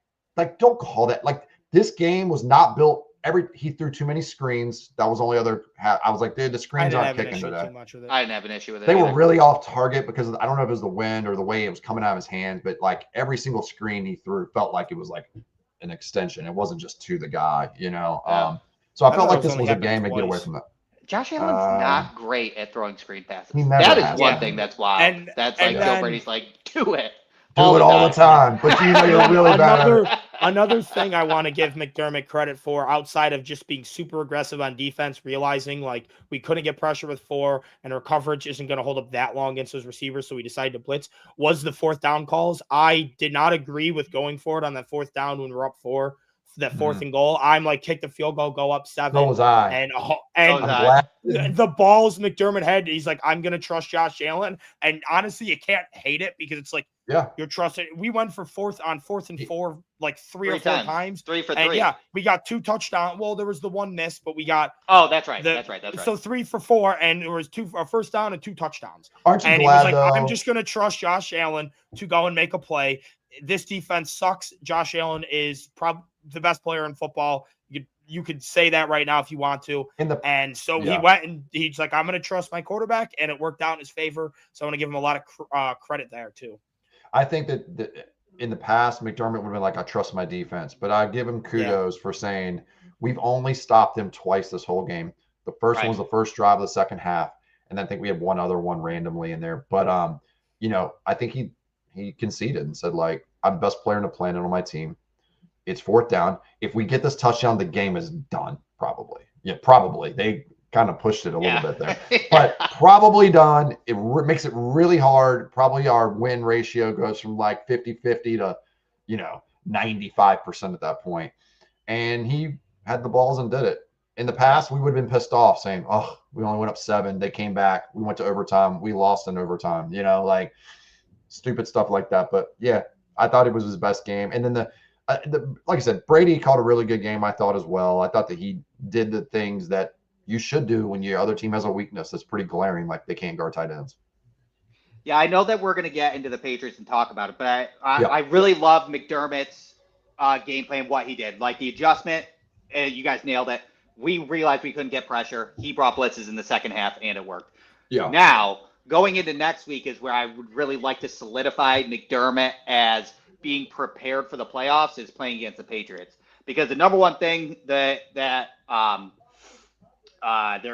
don't call that. Like this game was not built. He threw too many screens. That was the only other. I was like, dude, the screens aren't kicking today. I didn't have an issue with it. They were really off target because I don't know if it was the wind or the way it was coming out of his hands, but like every single screen he threw felt like it was like an extension. It wasn't just to the guy, So I felt like this was a game to get away from that. Josh Allen's not great at throwing screen passes. That is one thing that's wild. And that's like Joe Brady's like, do it. Do it all the time. But you're really bad. Another thing I want to give McDermott credit for, outside of just being super aggressive on defense, realizing like we couldn't get pressure with 4 and our coverage isn't going to hold up that long against those receivers, so we decided to blitz, was the 4th down calls. I did not agree with going for it on that 4th down when we're up 4. That 4th and goal, I'm like, kick the field goal, go up 7. So was I. And the balls McDermott had, he's like, I'm gonna trust Josh Allen. And honestly, you can't hate it because it's like, you're trusting. We went for 4th and 4 like 3 or 4 times. 3 for 3. And we got 2 touchdowns. Well, there was the 1 miss, but we got. Oh, that's right. That's right. So 3 for 4, and there was 2 first down and 2 touchdowns. Aren't you glad, he was like, though? I'm just gonna trust Josh Allen to go and make a play. This defense sucks. Josh Allen is probably the best player in football. You could say that right now if you want to. He went and he's like, I'm going to trust my quarterback, and it worked out in his favor. So I want to give him a lot of credit there too. I think that in the past, McDermott would have been like, I trust my defense, but I give him kudos for saying we've only stopped them twice this whole game. The first one was the first drive of the second half, and I think we had one other one randomly in there. But I think he conceded and said, like, I'm the best player in the planet on my team. It's 4th down. If we get this touchdown, the game is done, probably. Yeah, probably. They kind of pushed it a little bit there. But probably done. It makes it really hard. Probably our win ratio goes from like 50-50 to, 95% at that point. And he had the balls and did it. In the past, we would have been pissed off saying, oh, we only went up 7. They came back. We went to overtime. We lost in overtime. Like stupid stuff like that. But, yeah, I thought it was his best game. And then like I said, Brady called a really good game, I thought, as well. I thought that he did the things that you should do when your other team has a weakness that's pretty glaring, like they can't guard tight ends. Yeah, I know that we're going to get into the Patriots and talk about it, but I really love McDermott's game plan, what he did. Like the adjustment, you guys nailed it. We realized we couldn't get pressure. He brought blitzes in the second half, and it worked. Yeah. Now, going into next week is where I would really like to solidify McDermott as – being prepared for the playoffs is playing against the Patriots, because the number one thing that their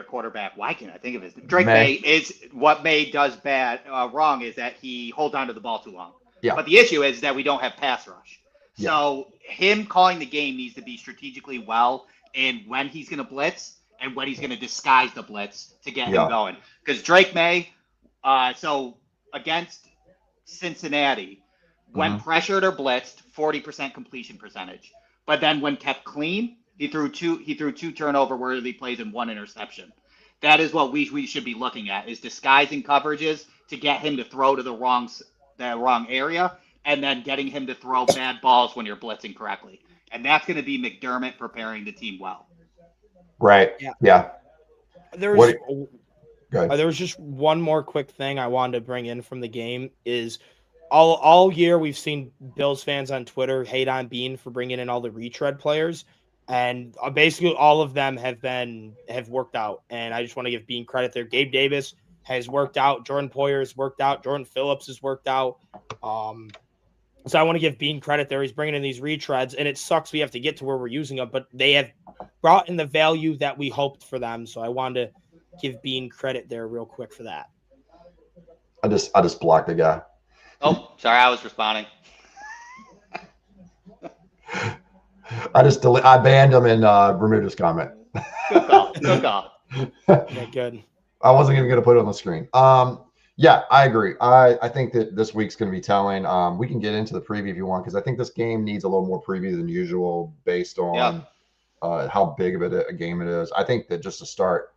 quarterback, why can't I think of his name? Drake May is what May does wrong is that he holds on to the ball too long. Yeah. But the issue is that we don't have pass rush. Yeah. So him calling the game needs to be strategically well in when he's going to blitz and when he's going to disguise the blitz to get him going. Because Drake May, so against Cincinnati, when pressured or blitzed, 40% completion percentage. But then when kept clean, he threw two turnover-worthy plays and 1 interception. That is what we should be looking at, is disguising coverages to get him to throw to the the wrong area, and then getting him to throw bad balls when you're blitzing correctly. And that's going to be McDermott preparing the team well. Right. Yeah. There What? was Go ahead. there was just one more quick thing I wanted to bring in from the game is all year we've seen Bills fans on Twitter hate on Bean for bringing in all the retread players, and basically all of them have worked out. And I just want to give Bean credit there. Gabe Davis has worked out. Jordan Poyer has worked out. Jordan Phillips has worked out. So I want to give Bean credit there. He's bringing in these retreads, and it sucks we have to get to where we're using them, but they have brought in the value that we hoped for them. So I wanted to give Bean credit there real quick for that. I just blocked the guy. Oh, sorry, I was responding. I banned him and removed his comment. Good call. Good call. Yeah, good. I wasn't even going to put it on the screen. Yeah, I agree. I think that this week's going to be telling. We can get into the preview if you want, because I think this game needs a little more preview than usual based on how big of a game it is. I think that just to start,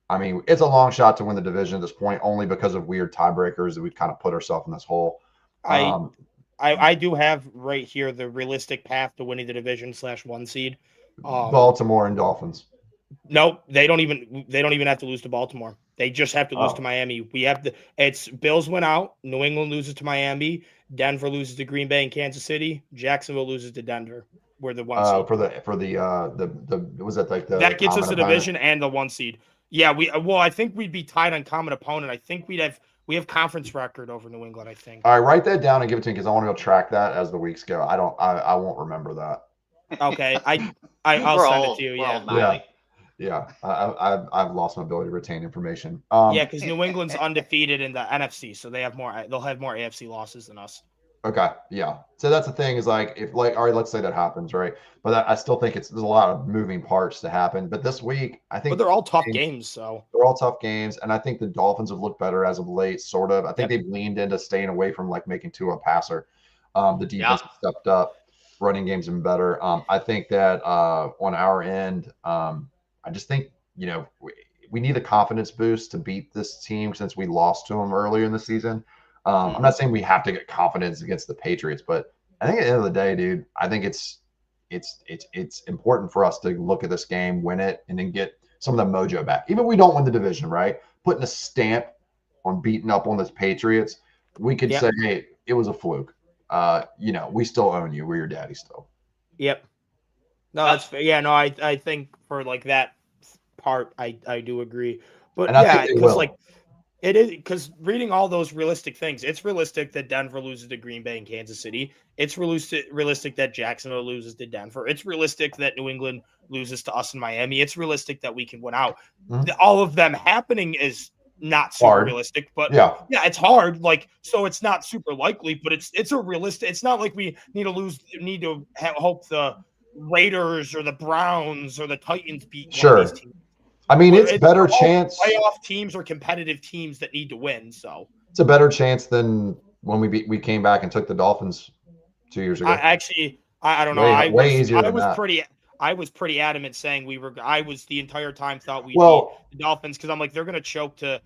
I mean, it's a long shot to win the division at this point, only because of weird tiebreakers that we've kind of put ourselves in this hole. I do have right here the realistic path to winning the division /1 seed. Baltimore and Dolphins. Nope, they don't even have to lose to Baltimore. They just have to lose to Miami. It's Bills win out, New England loses to Miami, Denver loses to Green Bay and Kansas City, Jacksonville loses to Denver. We're the 1 seed. For the was that like the that gets us the opponent? division and the 1 seed. Yeah, I think we'd be tied on common opponent. I think we have conference record over New England, I think. All right, write that down and give it to me because I want to go track that as the weeks go. I won't remember that. Okay, I'll send it to you. Yeah. I've lost my ability to retain information. Yeah, because New England's undefeated in the NFC, so they'll have more AFC losses than us. Okay, yeah. So that's the thing is like all right, let's say that happens, right? But I still think there's a lot of moving parts to happen. But this week, I think they're all tough games. So they're all tough games, and I think the Dolphins have looked better as of late. Sort of. I think they've leaned into staying away from like making Tua a passer. The defense has stepped up. Running game's been better. I think that on our end, I just think we need a confidence boost to beat this team since we lost to them earlier in the season. I'm not saying we have to get confidence against the Patriots, but I think at the end of the day, dude, I think it's important for us to look at this game, win it, and then get some of the mojo back. Even if we don't win the division, right? Putting a stamp on beating up on the Patriots, we could say, hey, it was a fluke. We still own you. We're your daddy still. Yep. No, that's fair. Yeah, no, I think for like that part, I do agree. But because like it is because reading all those realistic things, it's realistic that Denver loses to Green Bay and Kansas City. It's realistic that Jacksonville loses to Denver. It's realistic that New England loses to us in Miami. It's realistic that we can win out. All of them happening is not super realistic, but yeah, it's hard. Like, so it's not super likely, but it's a realistic. It's not like we need to hope the Raiders or the Browns or the Titans beat one of these teams. I mean, it's better chance. Playoff teams or competitive teams that need to win. So it's a better chance than when we came back and took the Dolphins 2 years ago. I don't know. I was pretty adamant saying I was the entire time thought we'd beat the Dolphins because I'm like, they're going to choke to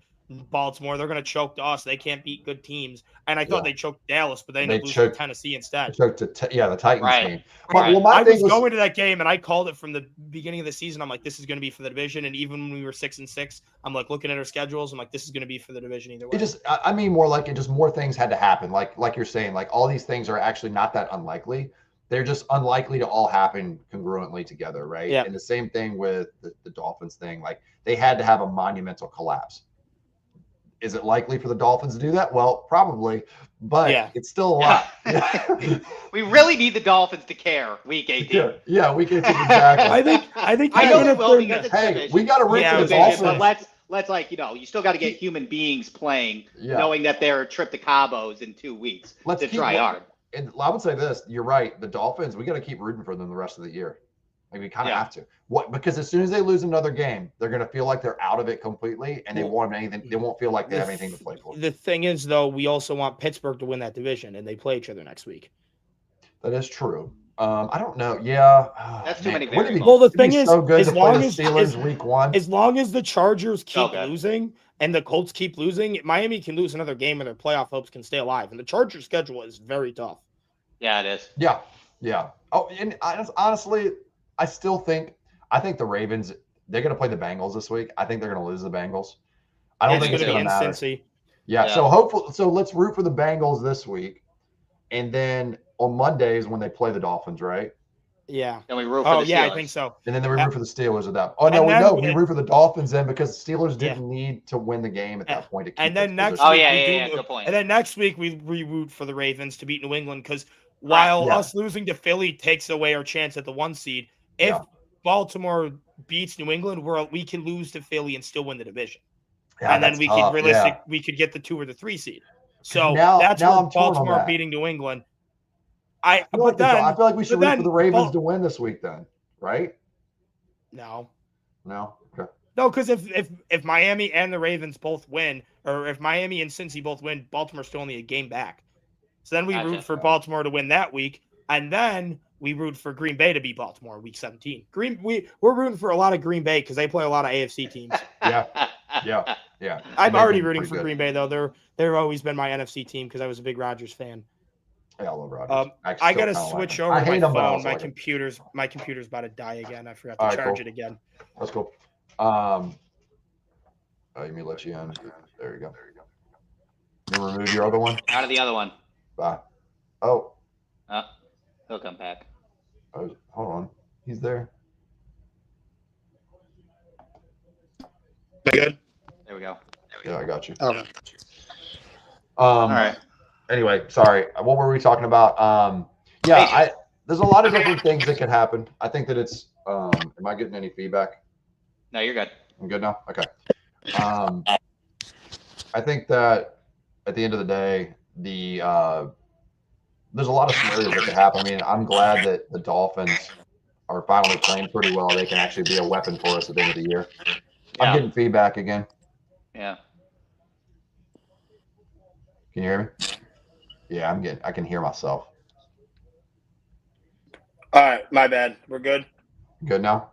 Baltimore. They're going to choke to us. They can't beat good teams. And I thought they choked Dallas, but they ended up losing to Tennessee instead. Choked to the Titans game. I was going to that game, and I called it from the beginning of the season. I'm like, this is going to be for the division. And even when we were 6-6, I'm like looking at our schedules. I'm like, this is going to be for the division either way. I mean, more things had to happen. Like you're saying, like all these things are actually not that unlikely. They're just unlikely to all happen congruently together, right? Yeah. And the same thing with the Dolphins thing. Like they had to have a monumental collapse. Is it likely for the Dolphins to do that? Well, probably, but it's still a lot. We really need the Dolphins to care. Week 18. Yeah, week 18 exactly. I think I know they will because it's division. We got to root for the Dolphins. But let's you still got to get human beings playing, knowing that they're a trip to Cabos in 2 weeks. To try hard. And I would say this: you're right. The Dolphins, we got to keep rooting for them the rest of the year. Like we kind of have to. Because as soon as they lose another game, they're going to feel like they're out of it completely, and they won't feel like they have anything to play for. The thing is, though, we also want Pittsburgh to win that division, and they play each other next week. That is true. I don't know. Yeah. That's too many Wouldn't it be- variables. Well, the it'd be thing is, so good as to play long the as Steelers week 1. as long as the Chargers keep Okay. losing and the Colts keep losing, Miami can lose another game and their playoff hopes can stay alive. And the Chargers' schedule is very tough. Yeah, it is. Yeah. Oh, and honestly, I think the Ravens, they're going to play the Bengals this week. I think they're going to lose the Bengals. I don't It's think going it's to be going to in matter. Cincy. Yeah. Yeah. So let's root for the Bengals this week. And then on Mondays when they play the Dolphins, right? Yeah. And we root for Oh, the yeah, Steelers. I think so. And then we root for the Steelers at that. Oh, And no, then we root for the Dolphins then because the Steelers Yeah. didn't need to win the game at that point to keep And then their next position. Oh, week, yeah, good point. And then next week we root for the Ravens to beat New England because while Yeah. us losing to Philly takes away our chance at the 1 seed, if Yeah. Baltimore beats New England, we can lose to Philly and still win the division. Yeah, And then that's we tough. we could get the 2 or the 3 seed. So Now that's I'm where torn on Baltimore that. beating New England. I feel like we should root for the Ravens Bal- to win this week then, right? No. No? Okay. No, because if Miami and the Ravens both win, or if Miami and Cincy both win, Baltimore's still only a game back. So then we Gotcha. root for Baltimore to win that week, and then we root for Green Bay to beat Baltimore week 17. We're rooting for a lot of Green Bay because they play a lot of AFC teams. Yeah. I'm They've already been rooting pretty for good. Green Bay though. They've always been my NFC team because I was a big Rodgers fan. Yeah, I love Rodgers. I gotta switch over I hate my him, but I phone. also My like him. computer's about to die again. I forgot to All right, charge cool. it again. That's cool. Let me let you in. There you go. You remove your other one? Out of the other one. Bye. Oh, He'll come back. hold on. He's there. Good. There we go. Yeah, I got you. Okay. All right. Anyway, sorry. What were we talking about? There's a lot of different things that could happen. I think that it's. Am I getting any feedback? No, you're good. I'm good now. Okay. I think that at the end of the day, there's a lot of scenarios that could happen. I mean, I'm glad that the Dolphins are finally playing pretty well. They can actually be a weapon for us at the end of the year. I'm Yeah. getting feedback again. Yeah. Can you hear me? Yeah, I can hear myself. All right, my bad. We're good. Good now?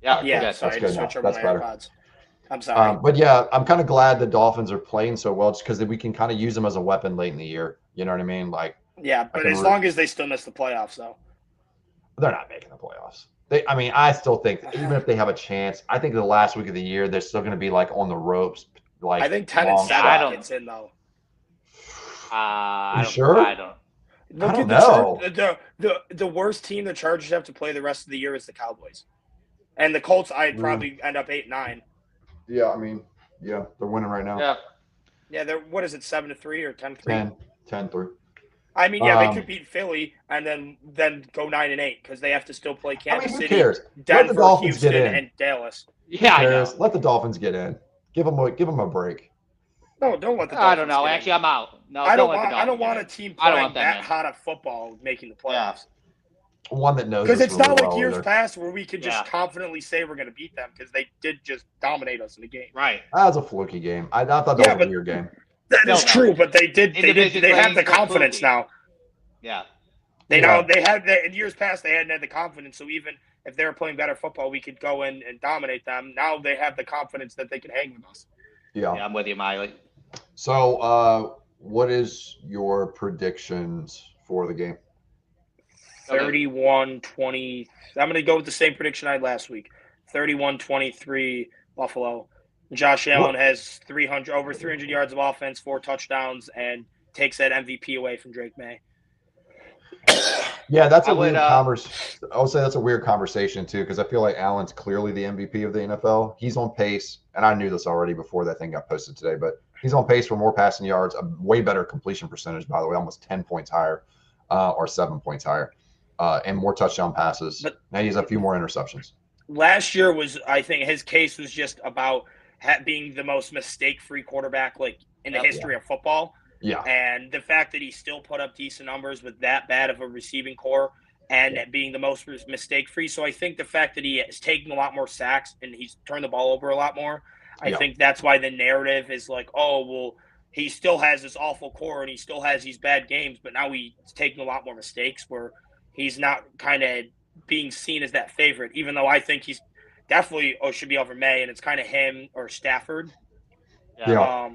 Yeah. Yeah, Good. sorry, I good just now. switched over That's my better. AirPods. I'm sorry. But yeah, I'm kind of glad the Dolphins are playing so well just because we can kind of use them as a weapon late in the year. You know what I mean? Like, Yeah, but can as root- long as they still miss the playoffs, though. they're not making the playoffs. I still think that even if they have a chance, I think the last week of the year they're still going to be like on the ropes. Like I think 10 and long 7 I shot. don't- gets in, though. I You don't, sure? I don't. Look I at don't the worst team the Chargers have to play the rest of the year is the Cowboys. And the Colts, I'd probably end up 8-9. Yeah, I mean, yeah, they're winning right now. Yeah. Yeah, they're what is it, 7-3 or 10-3? 10-3. I mean, yeah, they Um, could beat Philly and then go 9-8 because they have to still play I Kansas mean, who City, cares? Let the Denver, Dolphins Houston, get in. and Dallas. Yeah, I know. Cares? Let the Dolphins get in. Give them a break. No, don't let the Dolphins I don't know. get in. Actually, I'm out. No, I don't let the want. I don't Dolphins want a get in. team I don't playing want them that in. hot of football making the Yeah. playoffs. One that knows Because us it's really not like well years either. past where we could just Yeah. confidently say we're going to beat them because they did just dominate us in the game. Right. That was a fluky game. I thought that Yeah, was but- a weird game. That is No. true, but they did. Individual They have games the were confidence fluky. now. Yeah. They Yeah. know they had in years past they hadn't had the confidence. So even if they were playing better football, we could go in and dominate them. Now they have the confidence that they can hang with us. Yeah. Yeah, I'm with you, Miley. So, what is your predictions for the game? 31-20. I'm going to go with the same prediction I had last week. 31-23 Buffalo. Josh Allen has over 300 yards of offense, 4 touchdowns, and takes that MVP away from Drake May. Yeah, that's a I would, weird conversation. I would say that's a weird conversation too, because I feel like Allen's clearly the MVP of the NFL. He's on pace, and I knew this already before that thing got posted today, but he's on pace for more passing yards, a way better completion percentage, by the way, almost 10 points higher, or 7 points higher, and more touchdown passes. But- now he has a few more interceptions. Last year was, I think, his case was just about being the most mistake-free quarterback like in the Yep. history of football. Yeah, And the fact that he still put up decent numbers with that bad of a receiving core and being the most mistake-free. So I think the fact that he is taking a lot more sacks and he's turned the ball over a lot more, I Yeah. think that's why the narrative is like, oh, well, he still has this awful core and he still has these bad games, but now he's taking a lot more mistakes where he's not kind of being seen as that favorite, even though I think he's definitely should be over May, and it's kind of him or Stafford. Yeah.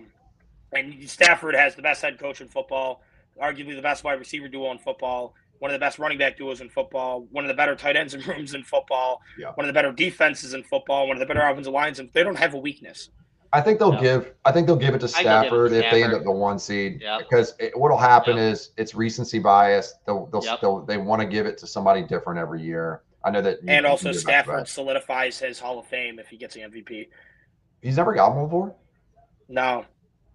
And Stafford has the best head coach in football, arguably the best wide receiver duo in football, one of the best running back duos in football, one of the better tight ends in rooms in football, one of the better defenses in football, one of the better offensive lines, and they don't have a weakness. I think they'll give it to Stafford if they end up the 1 seed, because what'll happen is it's recency bias. They want to give it to somebody different every year. I know that. And also Stafford solidifies his Hall of Fame if he gets the MVP. He's never got one before? No.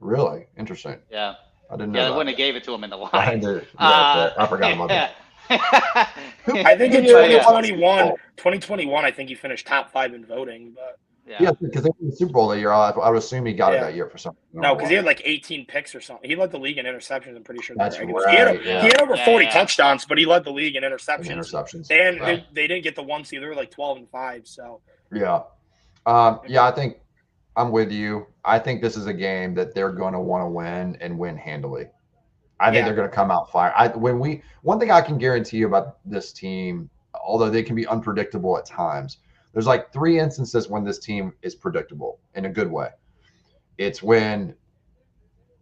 Really? Interesting. Yeah. I didn't know. Yeah, they wouldn't have gave it to him in the line. I forgot about that. I think in 2021, I think he finished top 5 in voting, but. Yeah, because they won the Super Bowl that year. I would assume he got it that year for something. No, because he had like 18 picks or something. He led the league in interceptions. I'm pretty sure. That's right. He had over 40 touchdowns, but he led the league in interceptions. They didn't get the 1 seed. They were like 12-5. So yeah, I think I'm with you. I think this is a game that they're going to want to win and win handily. I think they're going to come out fire. One thing I can guarantee you about this team, although they can be unpredictable at times. There's like 3 instances when this team is predictable in a good way. It's when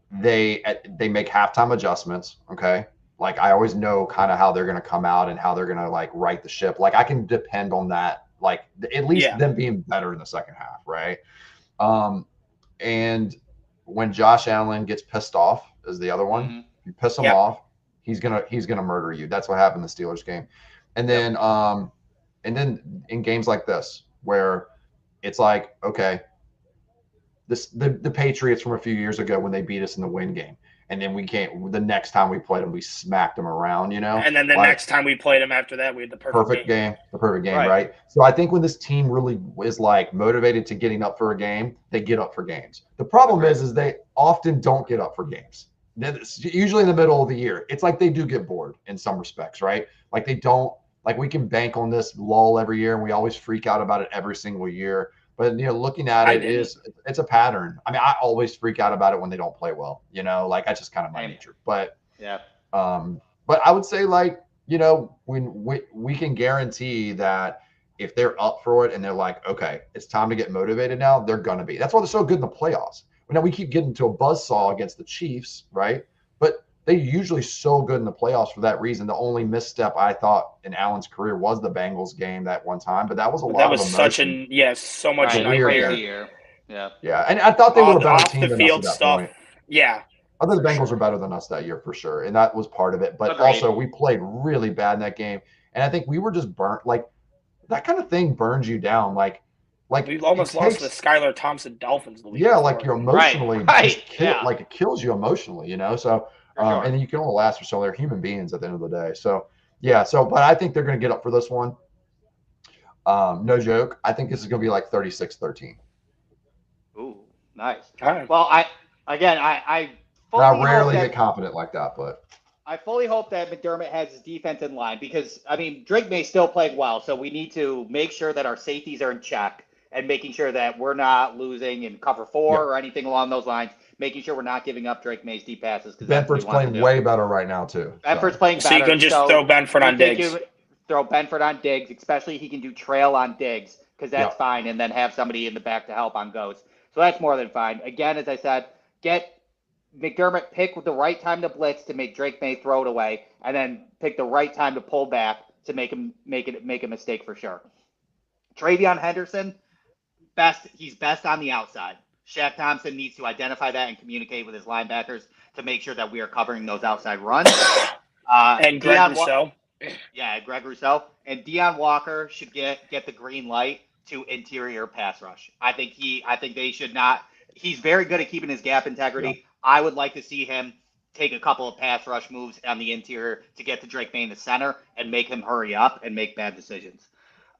they make halftime adjustments, okay? Like I always know kind of how they're going to come out and how they're going to like right the ship. Like I can depend on that, like at least them being better in the second half, right? And when Josh Allen gets pissed off is the other one. If you piss him off, he's gonna murder you. That's what happened in the Steelers game. And then and then in games like this, where it's like, okay, the Patriots from a few years ago when they beat us in the win game, and then the next time we played them, we smacked them around, And then the next time we played them after that, we had the perfect game. The perfect game, right? So I think when this team really is like motivated to getting up for a game, they get up for games. The problem is they often don't get up for games. Usually in the middle of the year, it's like they do get bored in some respects, right? Like they don't. Like we can bank on this lull every year, and we always freak out about it every single year. But looking at it's a pattern. I mean, I always freak out about it when they don't play well. Like that's just kind of my nature. But but I would say like when we can guarantee that if they're up for it and they're like, okay, it's time to get motivated now, they're gonna be. That's why they're so good in the playoffs. Now we keep getting to a buzzsaw against the Chiefs, right? But they're usually so good in the playoffs for that reason. The only misstep I thought in Allen's career was the Bengals game that one time, but that was a lot. That was so much year. Yeah, and I thought they were a better team than field us at that stuff. point. Yeah, I thought the Bengals were better than us that year for sure, and that was part of it. But also we played really bad in that game, and I think we were just burnt. Like that kind of thing burns you down. Like we almost lost the Skylar Thompson Dolphins. Like you're emotionally like it kills you emotionally. So. And then you can only last for so they're human beings at the end of the day. So, but I think they're going to get up for this one. No joke. I think this is going to be like 36-13. Ooh, nice. All right. Well, I rarely get confident like that, but I fully hope that McDermott has his defense in line because, I mean, Drake May still playing well, so we need to make sure that our safeties are in check and making sure that we're not losing in cover 4 or anything along those lines. Making sure we're not giving up Drake May's deep passes. Benford's playing way better right now, too. Benford's playing better. So you can just throw Benford on Diggs. Throw Benford on Diggs, especially he can do trail on Diggs, because that's fine, and then have somebody in the back to help on goes. So that's more than fine. Again, as I said, get McDermott, pick the right time to blitz to make Drake May throw it away, and then pick the right time to pull back to make a mistake for sure. Travion Henderson, he's best on the outside. Shaq Thompson needs to identify that and communicate with his linebackers to make sure that we are covering those outside runs. And Greg Rousseau. Greg Rousseau. And Deion Walker should get the green light to interior pass rush. I think they should not. He's very good at keeping his gap integrity. Yeah. I would like to see him take a couple of pass rush moves on the interior to get to Drake May in the center and make him hurry up and make bad decisions.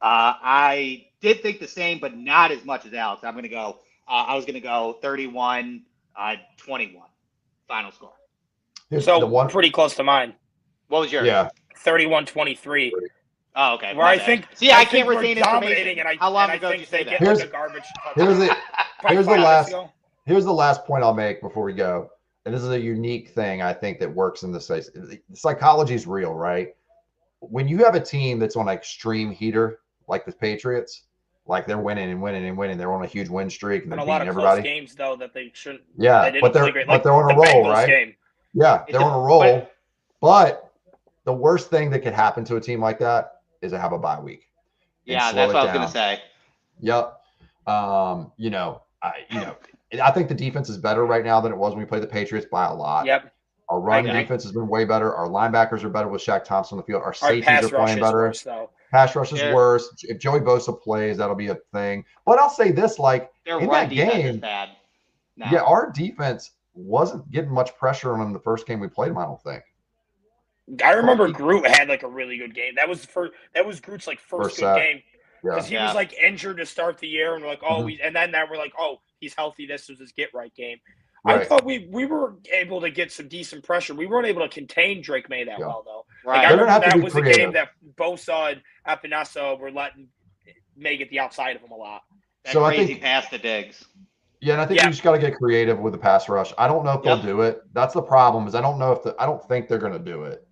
I did think the same, but not as much as Alex. I was going to go 31-21 final score. So pretty close to mine. What was yours? 31-23. Oh, okay. Where I think I can't retain dominating, information. How long ago did you say that? Here's the last point I'll make before we go. And this is a unique thing I think that works in this space. Psychology is real, right? when you have a team that's on an extreme heater like the Patriots, like they're winning and winning and winning, they're on a huge win streak and And they're a lot beating of close everybody. games though that they shouldn't. Yeah, They didn't play great. Like they're on a the roll, Bengals right? game. Yeah, they're on a roll. but- But the worst thing that could happen to a team like that is to have a bye week. and Yeah, slow that's it what I was down. gonna say. Yep. I think the defense is better right now than it was when we played the Patriots by a lot. Yep. Our run agree. defense has been way better. Our linebackers are better with Shaq Thompson on the field. Our Our safeties pass are rush playing is better. worse though. Pass rush is Yeah. worse. If Joey Bosa plays, that'll be a thing. But I'll say this, like Their in run that defense is game, bad. Now. yeah, our defense wasn't getting much pressure on them the first game we played them, I don't think. I remember Groot had like a really good game. That was Groot's like first good sack. game Yeah. because he Yeah. was like injured to start the year, and we're like, oh, Mhm. and then now we're like, oh, he's healthy. This was his get right game. I Right. thought we were able to get some decent pressure. We weren't able to contain Drake May that Yeah. well though. Right. Like I They're gonna remember have to that be was a creative. game that Bosa and Epinesa were letting May get the outside of him a lot. That So I crazy think- pass to Diggs. Yeah, and I think Yeah. you just got to get creative with the pass rush. I don't know if they'll Yep. do it. That's the problem. Is I don't think they're going to do it,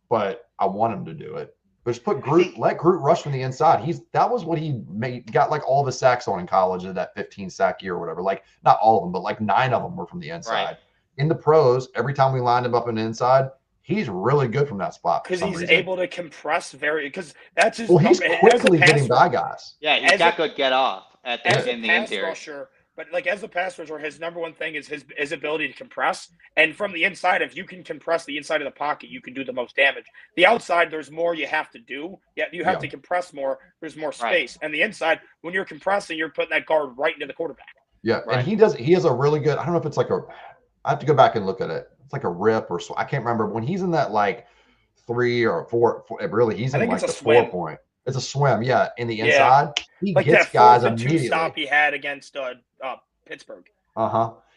but I want them to do it. But just put Groot, let Groot rush from the inside. That was what he got like all the sacks on in college in that 15 sack year or whatever. Like not all of them, but like 9 of them were from the inside. Right. In the pros, every time we lined him up on the inside, he's really good from that spot for Because some he's reason. able to compress because that's his. Well, he's as a quickly pass getting by guys. Yeah, he's As got a- good get off at as in a the pass interior. rusher, but like as a pass rusher, his number one thing is his ability to compress. And from the inside, if you can compress the inside of the pocket, you can do the most damage. The outside, there's more you have to do. Yeah, you have Yeah. to compress more. There's more space. And the inside, when you're compressing, you're putting that guard right into the quarterback. Yeah, Right. and he has a really good. I don't know if it's like I have to go back and look at it. It's like a rip or so. I can't remember when he's in that like 3 or 4. Really, he's I in think like it's the a swim. 4 point. It's a swim, yeah. In the Yeah. inside, he Like gets that guys 4th and 2 immediately. stop he had against Pittsburgh.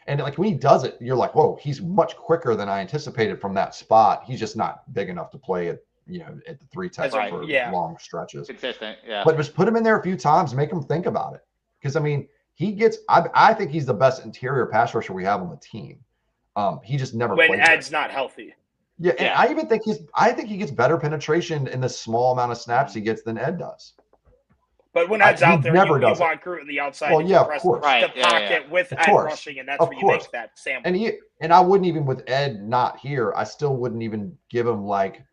And like when he does it, you're like, whoa, he's much quicker than I anticipated from that spot. He's just not big enough to play at at the 3 tech Right, for yeah. long stretches. Consistent. Yeah. But just put him in there a few times, make him think about it. Because I mean, he gets. I think he's the best interior pass rusher we have on the team. He just never When plays Ed's it. not healthy. Yeah, and Yeah. I even think he gets better penetration in the small amount of snaps he gets than Ed does. But when Ed's He out there, never you does it. want Groot on the outside Well, to yeah, of compress course. Right, the yeah, pocket yeah. with Of Ed course. rushing, and that's Of where you course. make that sandwich. And I wouldn't even with Ed not here, I still wouldn't even give him like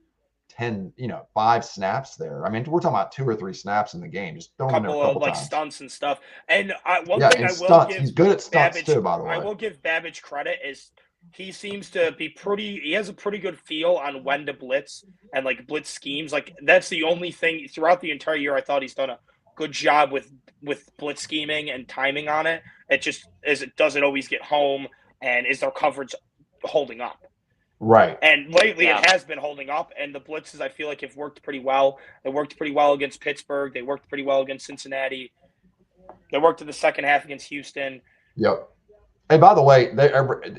10, 5 snaps there. I mean, we're talking about 2 or 3 snaps in the game. Just throw him in there Couple a of couple like times. stunts and stuff. And one Yeah, thing and I will stunts. give He's good at stunts Babbage, too, by the way. I will give Babbage credit is he seems to be he has a pretty good feel on when to blitz and like blitz schemes. Like that's the only thing throughout the entire year I thought he's done a good job with blitz scheming and timing on it. It just does it always get home, and is their coverage holding up? Right. And lately Yeah. it has been holding up, and the blitzes I feel like have worked pretty well. They worked pretty well against Pittsburgh. They worked pretty well against Cincinnati. They worked in the second half against Houston. Yep. And by the way,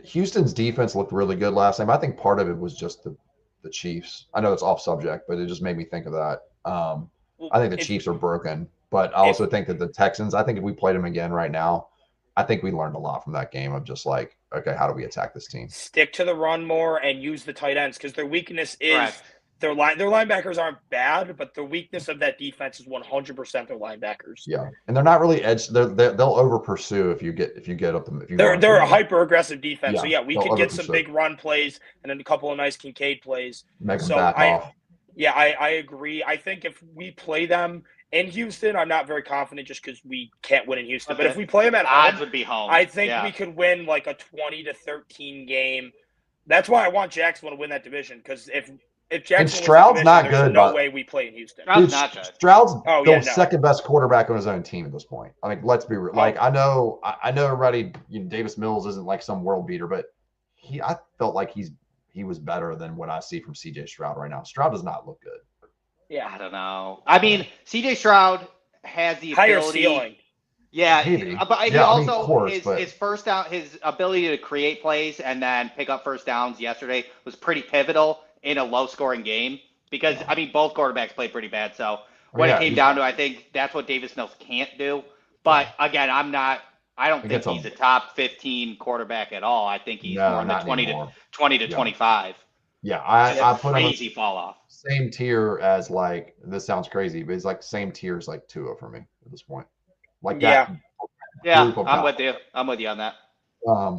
Houston's defense looked really good last time. I think part of it was just the Chiefs. I know it's off subject, but it just made me think of that. I think the Chiefs are broken, but I also think that the Texans, I think if we played them again right now, I think we learned a lot from that game of just like, okay, how do we attack this team? Stick to the run more and use the tight ends because their weakness is Correct. their linebackers aren't bad, but the weakness of that defense is 100% their linebackers. Yeah, and they're not really edge. They'll over pursue if you get up them. If you They're run a them. hyper aggressive defense. So Yeah, yeah, we they'll could get some over-pursue. big run plays and then a couple of nice Kincaid plays. Make them So back off. Yeah, I agree. I think if we play them in Houston, I'm not very confident just because we can't win in Houston. But if we play them at Odds home, would be home. I think Yeah. we could win like a 20-13 game. That's why I want Jacksonville to win that division because if Jacksonville Stroud's wins the not division, there's good, no but- way we play in Houston. Stroud's Dude, not good. Stroud's Oh, the yeah, no. second best quarterback on his own team at this point. I mean, let's be real. Like, I know everybody. Davis Mills isn't like some world beater, but I felt like he was better than what I see from C.J. Stroud right now. Stroud does not look good. I don't know. I mean, C.J. Stroud has the Higher ability. ceiling. Yeah, Maybe. but he Yeah, I mean, also of course, but- his first down, his ability to create plays and then pick up first downs yesterday was pretty pivotal in a low-scoring game because I mean both quarterbacks played pretty bad. So when yeah, it came he's- down to, I think that's what Davis Mills can't do. But again, I don't think Against he's a top 15 quarterback at all. I think he's No, more in the not 20 anymore. to Yeah. 25. Yeah, I put him Crazy fall off. same tier as like this sounds crazy, but it's like same tier as like Tua for me at this point. Like that Yeah, group of I'm guys, with you. I'm with you on that.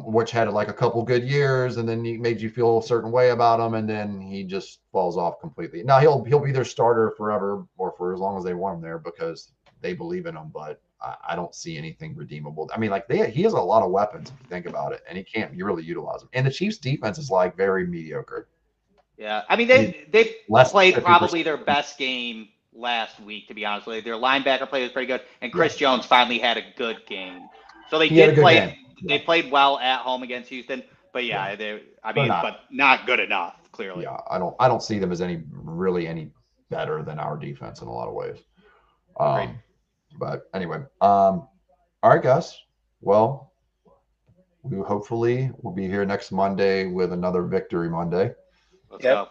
which had like a couple good years, and then he made you feel a certain way about him, and then he just falls off completely. Now he'll be their starter forever or for as long as they want him there because they believe in him, but I don't see anything redeemable. I mean, like he has a lot of weapons if you think about it, and he can't really utilize them. And the Chiefs' defense is like very mediocre. Yeah, I mean they Less than played 50%. probably their best game last week, to be honest with you. Their linebacker play was pretty good, and Chris Jones finally had a good game. So they He had a did good play. game. They played well at home against Houston, but yeah, but not good enough. Clearly, Yeah, I don't see them as any better than our defense in a lot of ways. But anyway, all right, guys. Well, we hopefully will be here next Monday with another Victory Monday. Let's go.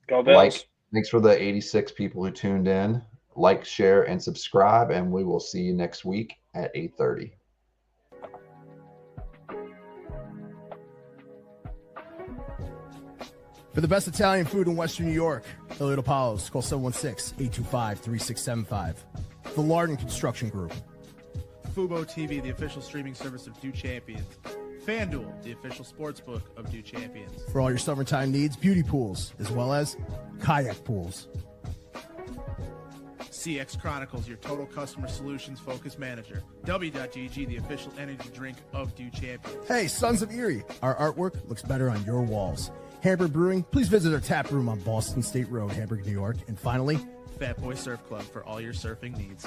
Go Bills. Thanks for the 86 people who tuned in. Like, share, and subscribe, and we will see you next week at 8:30. For the best Italian food in Western New York, Elliot Apollos, call 716-825-3675. The Lardon Construction Group. Fubo TV, the official streaming service of Do Champions. FanDuel, the official sportsbook of Do Champions. For all your summertime needs, beauty pools, as well as kayak pools. CX Chronicles, your total customer solutions focused manager. W.GG, the official energy drink of Do Champions. Hey, Sons of Erie, our artwork looks better on your walls. Hamburg Brewing, please visit our tap room on Boston State Road, Hamburg, New York. And finally, Fat Boy Surf Club for all your surfing needs.